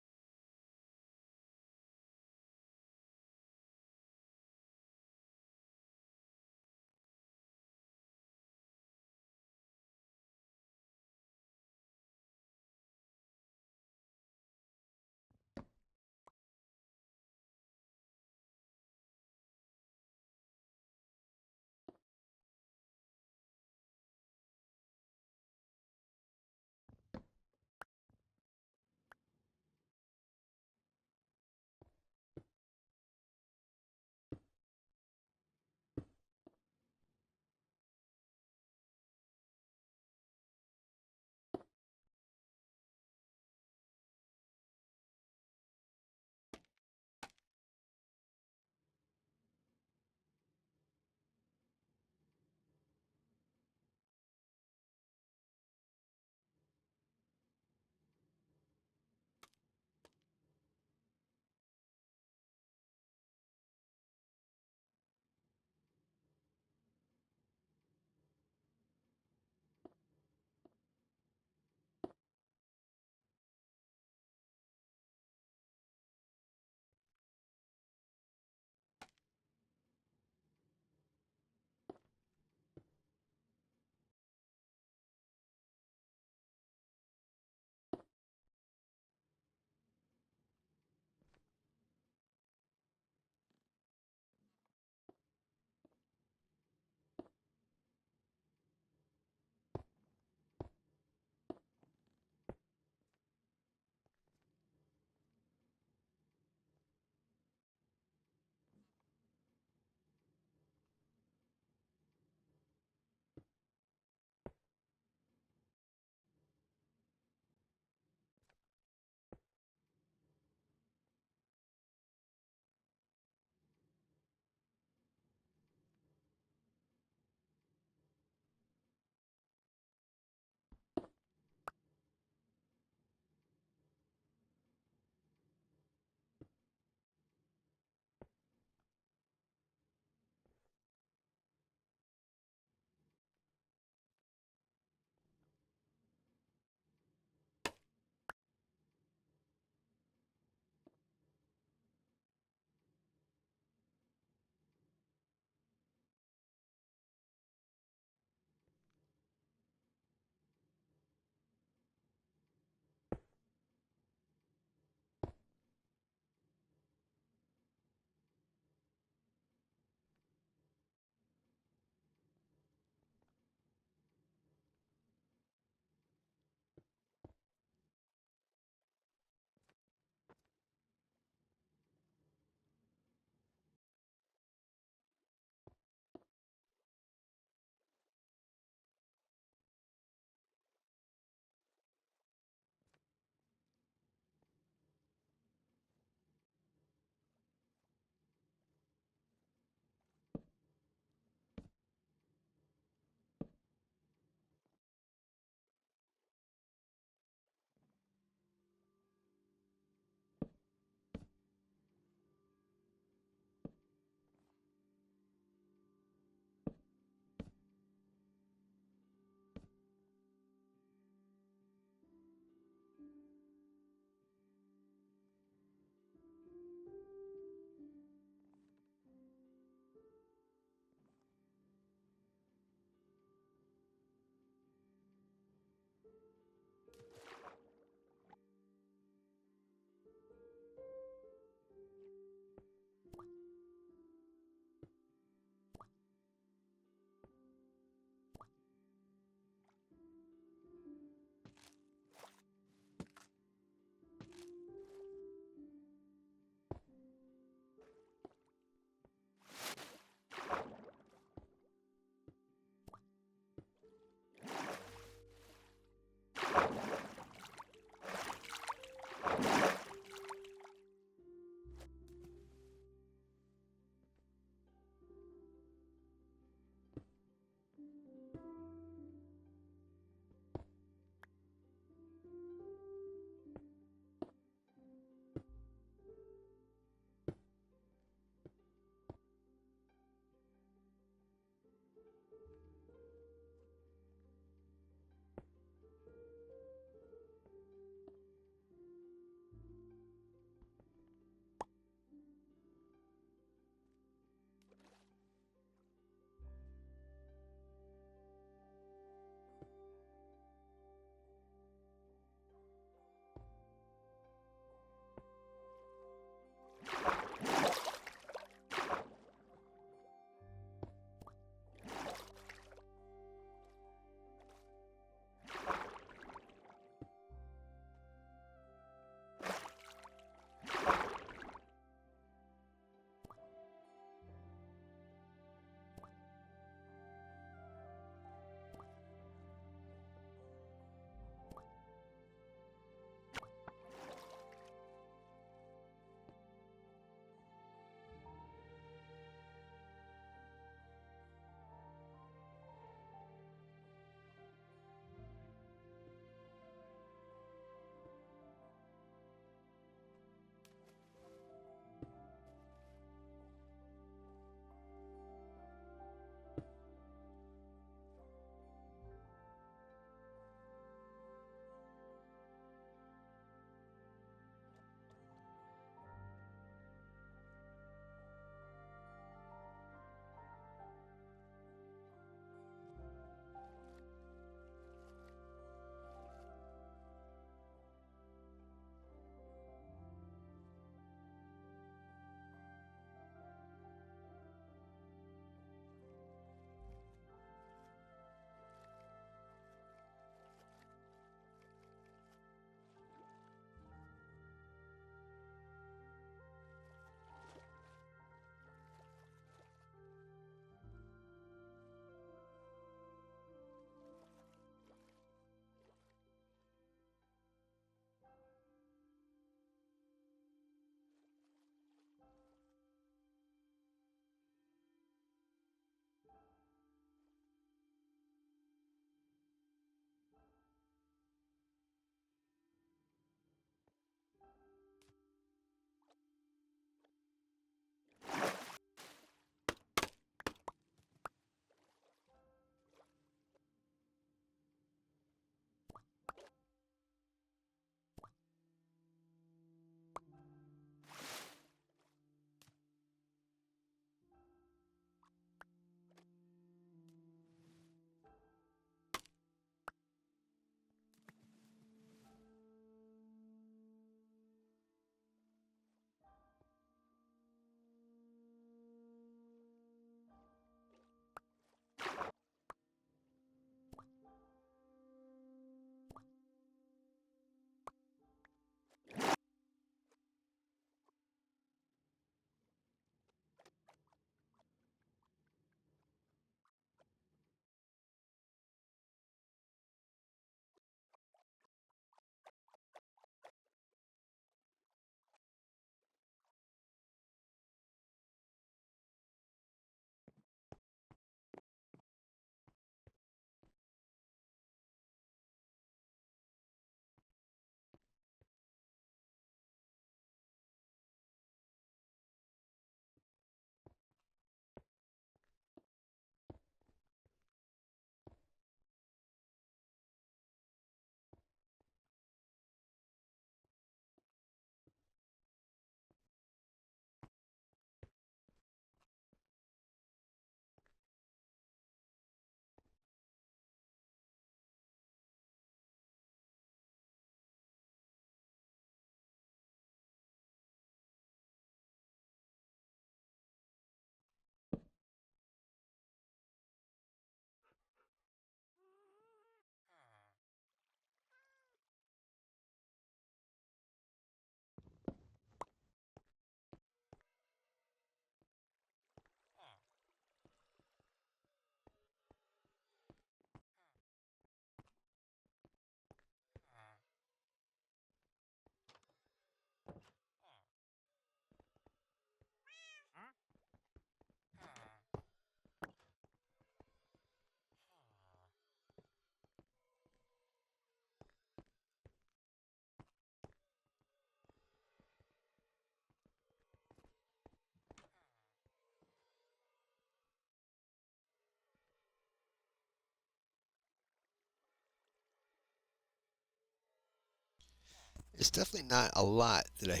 It's definitely not a lot that I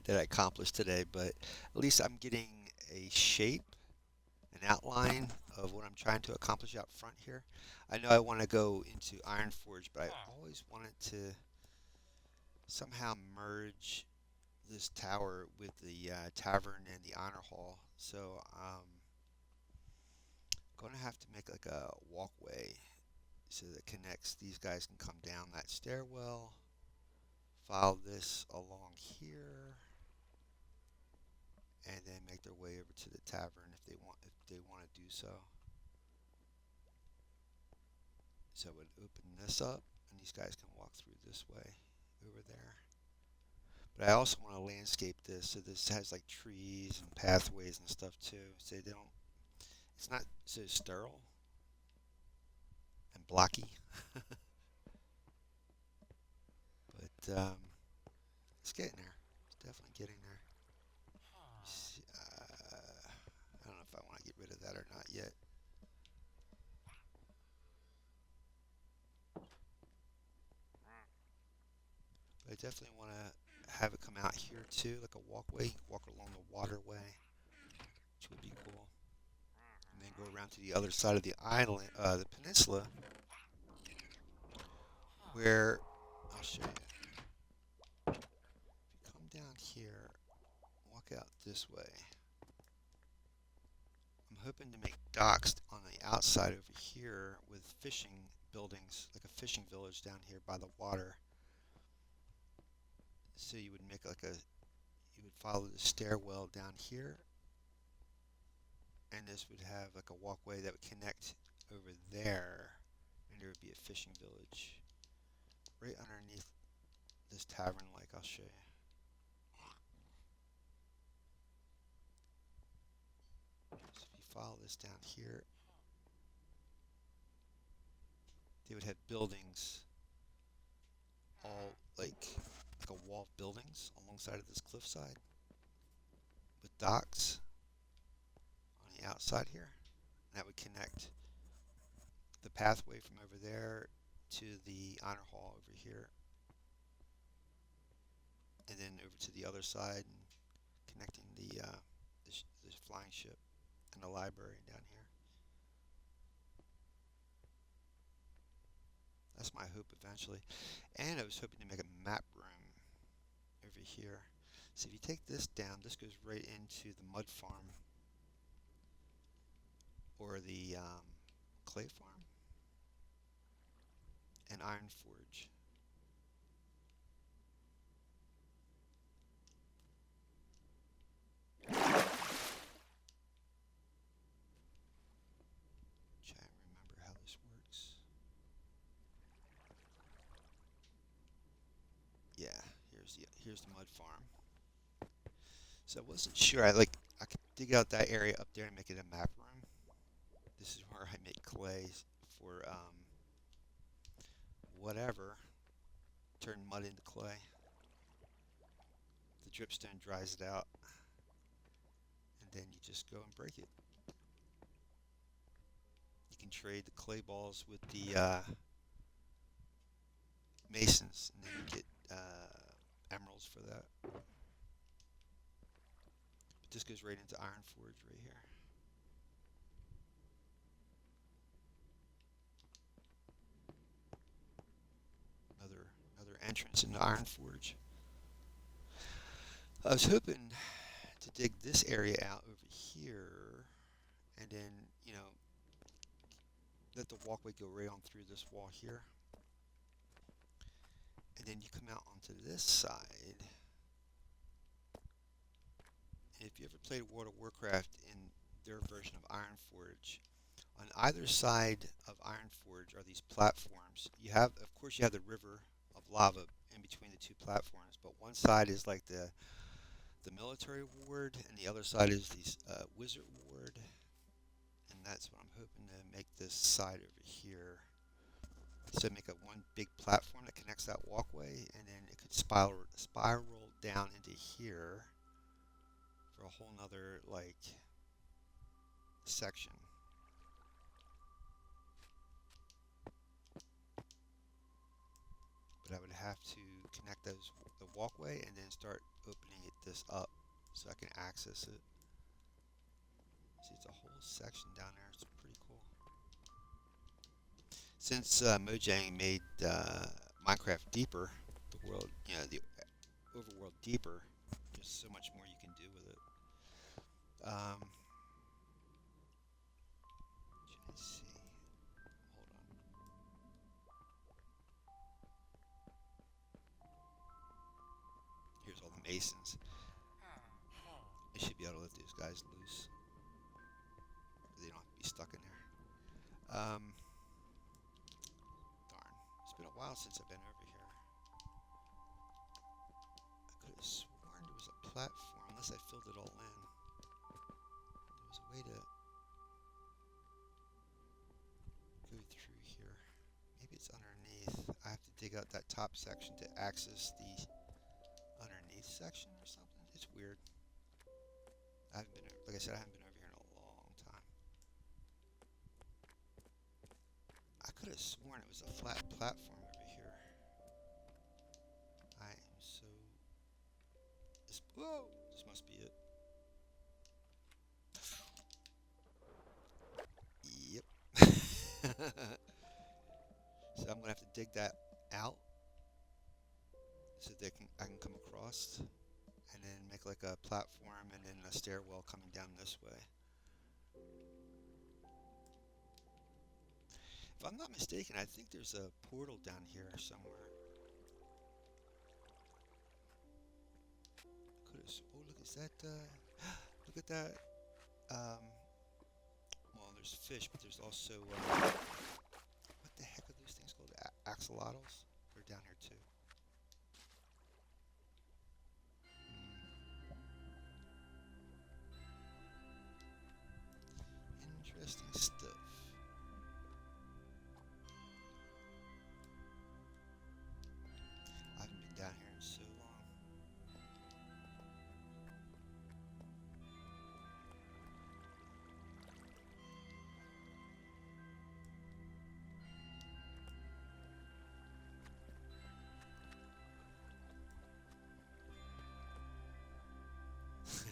that I accomplished today, but at least I'm getting a shape, an outline of what I'm trying to accomplish out front here. I know I want to go into Iron Forge, but I always wanted to somehow merge this tower with the tavern and the honor hall. So going to have to make like a walkway so that connects. These guys can come down that stairwell, follow this along here, and then make their way over to the tavern if they want to do so. So I would open this up, and these guys can walk through this way over there. But I also want to landscape this so this has like trees and pathways and stuff too, so they don't. It's not so sterile and blocky, but it's getting there. It's definitely getting there. I don't know if I want to get rid of that or not yet. But I definitely want to have it come out here too, like a walkway, walk along the waterway, which would be cool. And then go around to the other side of the island, the peninsula, where I'll show you. If you come down here, walk out this way. I'm hoping to make docks on the outside over here with fishing buildings, like a fishing village down here by the water. So you would make like you would follow the stairwell down here, and this would have like a walkway that would connect over there, and there would be a fishing village right underneath this tavern, like I'll show you. So if you follow this down here, they would have buildings, all like a wall of buildings alongside of this cliffside, with docks on the outside here. And that would connect the pathway from over there to the honor hall over here, and then over to the other side and connecting the flying ship and the library down here. That's my hope eventually. And I was hoping to make a map room over here. So if you take this down, this goes right into the mud farm or the clay farm and iron forge. Try and remember how this works. Yeah, here's the mud farm. So I wasn't sure. I could dig out that area up there and make it a map room. This is where I make clay for whatever. Turn mud into clay. The dripstone dries it out, and then you just go and break it. You can trade the clay balls with the masons, and then you get emeralds for that. But this goes right into Iron Forge right here. Another entrance into Iron Forge. I was hoping to dig this area out over here, and then let the walkway go right on through this wall here, and then you come out onto this side. And if you ever played World of Warcraft in their version of Iron Forge, on either side of Iron Forge are these platforms. Of course, you have the river of lava in between the two platforms, but one side is like the military ward, and the other side is the wizard ward, and that's what I'm hoping to make this side over here. So make a one big platform that connects that walkway, and then it could spiral down into here for a whole nother like section. But I would have to connect those walkway and then start opening this up so I can access it. See, it's a whole section down there. It's pretty cool. Since Mojang made Minecraft deeper, the world, the overworld deeper, there's so much more you can do with it. Let's see. Hold on. Here's all the masons. I should be able to let these guys loose. They don't have to be stuck in there. Darn. It's been a while since I've been over here. I could have sworn there was a platform, unless I filled it all in. There was a way to go through here. Maybe it's underneath. I have to dig out that top section to access the underneath section or something. It's weird. I haven't been, like I said, I haven't been over here in a long time. I could have sworn it was a flat platform over here. I am so... Whoa! This must be it. Yep. So I'm gonna have to dig that out so that I can come across, and then make like a platform and then a stairwell coming down this way. If I'm not mistaken, I think there's a portal down here somewhere. Oh, look, is that, look at that, well, there's fish, but there's also, what the heck are those things called? Axolotls? They're down here too. Interesting stuff. I haven't been down here in so long.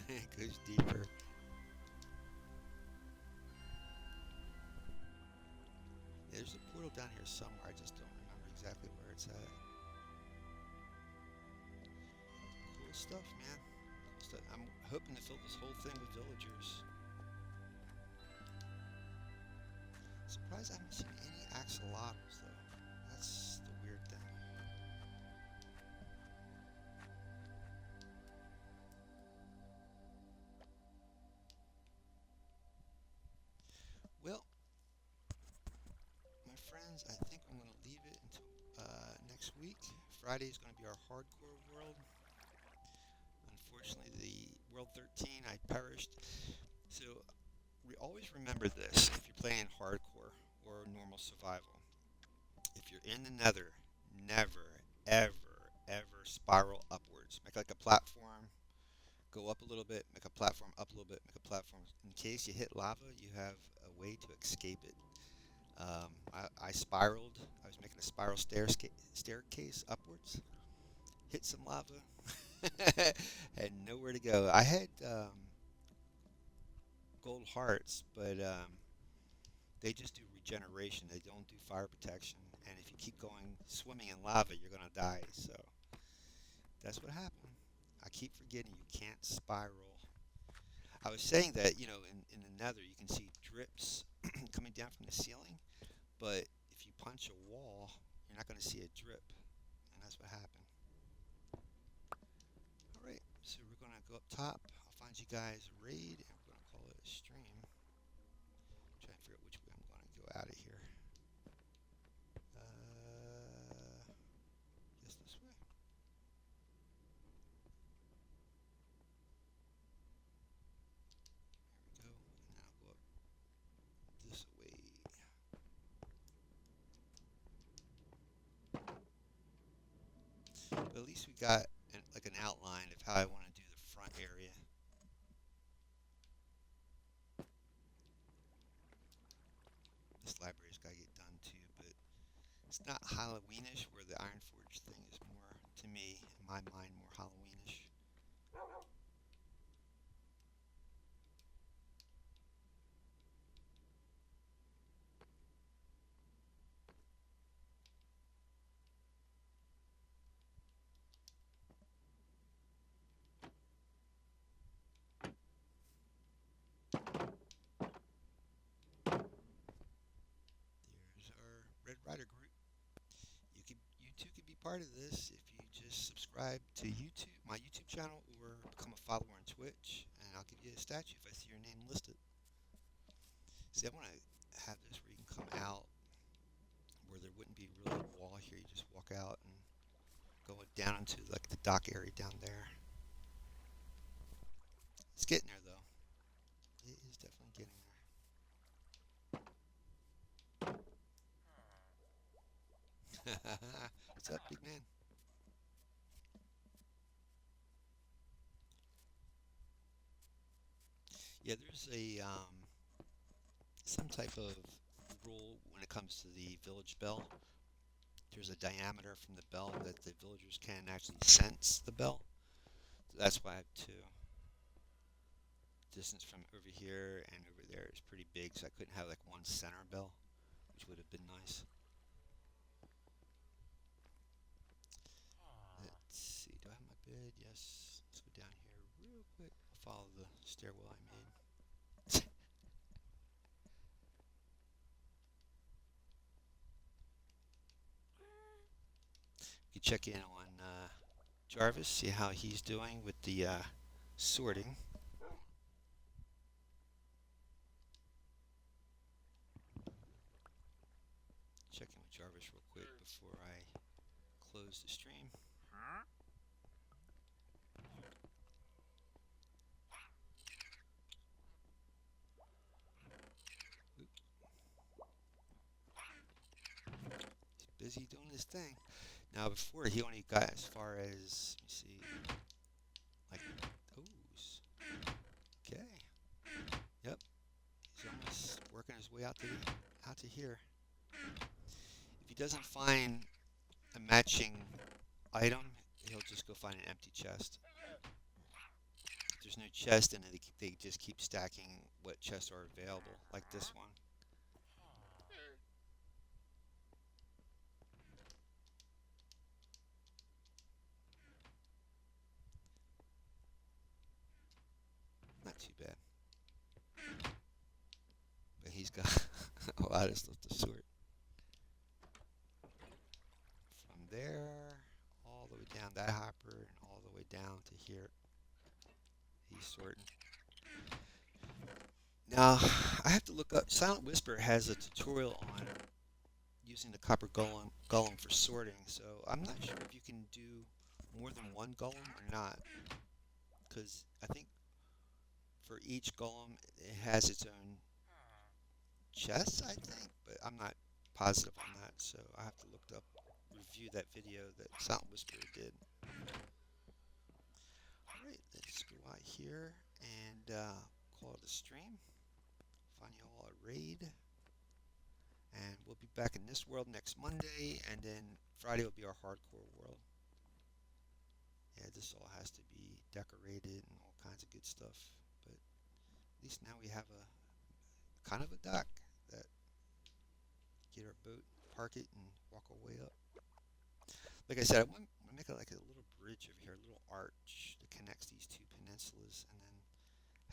It goes deeper. Yeah, there's a portal down here somewhere. I just don't remember exactly where it's at. Cool stuff, man. Cool stuff. I'm hoping to fill this whole thing with villagers. Surprised I haven't seen any axolotls, though. That's the weird thing. Well, my friends, I think I'm going to leave it until next week. Friday is going to be our hardcore world. Unfortunately, the World 13, I perished. So, always remember this if you're playing hardcore or normal survival. If you're in the nether, never, ever, ever spiral upwards. Make like a platform, go up a little bit, make a platform, up a little bit, make a platform. In case you hit lava, you have a way to escape it. I spiraled. I was making a spiral staircase upwards. Hit some lava. Had nowhere to go. I had gold hearts, but they just do regeneration. They don't do fire protection. And if you keep going swimming in lava, you're going to die. So that's what happened. I keep forgetting you can't spiral. I was saying that, in the nether, you can see drips coming down from the ceiling. But if you punch a wall, you're not going to see a drip. And that's what happened. Alright, so we're going to go up top. I'll find you guys a raid, and we're going to call it a stream. Trying to figure out which way I'm going to go out of here. Guess this way. There we go. And now I'll go up this way. But at least we got like an outline of how I want to do the front area. This library's got to get done too, but it's not Halloweenish where the Ironforge thing is more, to me, in my mind more Halloweenish. There's our Red Rider group. You too can be part of this if you just subscribe to YouTube, my YouTube channel, or become a follower on Twitch, and I'll give you a statue if I see your name listed. See, I want to have this where you can come out, where there wouldn't be really a wall here. You just walk out and go down into like the dock area down there. It's getting there though. It is definitely getting there. What's up, big man? Yeah, there's a some type of rule when it comes to the village bell. There's a diameter from the bell that the villagers can actually sense the bell. That's why I have two. Distance from over here and over there is pretty big, so I couldn't have like one center bell, which would have been nice. Let's see, do I have my bed? Yes. Let's go down here real quick. I'll follow the stairwell I made. You check in on Jarvis, see how he's doing with the sorting. Check in with Jarvis real quick before I close the stream. Oop, he's busy doing his thing. Now before he only got as far as, let me see, like those. Okay. Yep. He's almost working his way out to here. If he doesn't find a matching item, he'll just go find an empty chest. If there's no chest, then they just keep stacking what chests are available, like this one. Not too bad. But he's got a lot of stuff to sort. From there, all the way down that hopper, and all the way down to here. He's sorting. Now, I have to look up. Silent Whisper has a tutorial on using the copper golem for sorting, so I'm not sure if you can do more than one golem or not, because I think for each golem it has its own chest, I think, but I'm not positive on that, so I have to look up, review that video that Silent Whisper did. Alright, let's go out here and call it a stream. Find you all a raid. And we'll be back in this world next Monday, and then Friday will be our hardcore world. Yeah, this all has to be decorated and all kinds of good stuff. But at least now we have a kind of a dock that get our boat, park it, and walk our way up. Like I said, I want to make it like a little bridge over here, a little arch that connects these two peninsulas, and then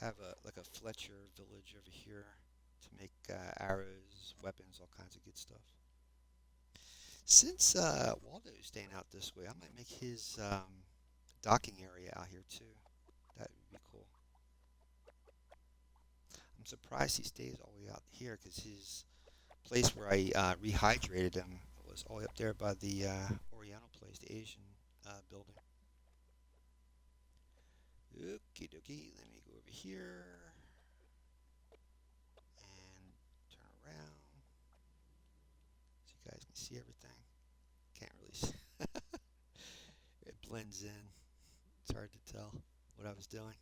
have like a Fletcher village over here to make arrows, weapons, all kinds of good stuff. Since Waldo's staying out this way, I might make his docking area out here too. That would be cool. I'm surprised he stays all the way out here because his place where I rehydrated him was all the way up there by the Oriental place, the Asian building. Okie dokie, let me go over here and turn around so you guys can see everything. Can't really see. It blends in. It's hard to tell what I was doing.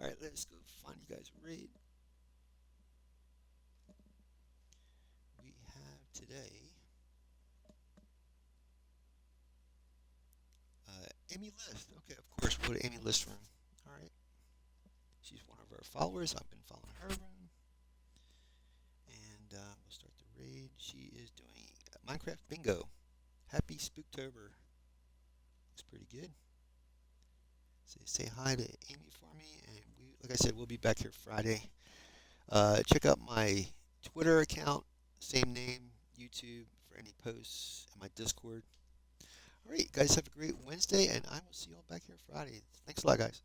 Alright, let's go find you guys a raid. We have today Amy List. Okay, of course, we'll go to Amy List room. All right. She's one of our followers. I've been following her room. And we'll start the raid. She is doing Minecraft Bingo. Happy Spooktober. Looks pretty good. Say hi to Amy for me. And like I said, we'll be back here Friday. Check out my Twitter account, same name, YouTube for any posts, and my Discord. All right, guys, have a great Wednesday, and I will see you all back here Friday. Thanks a lot, guys.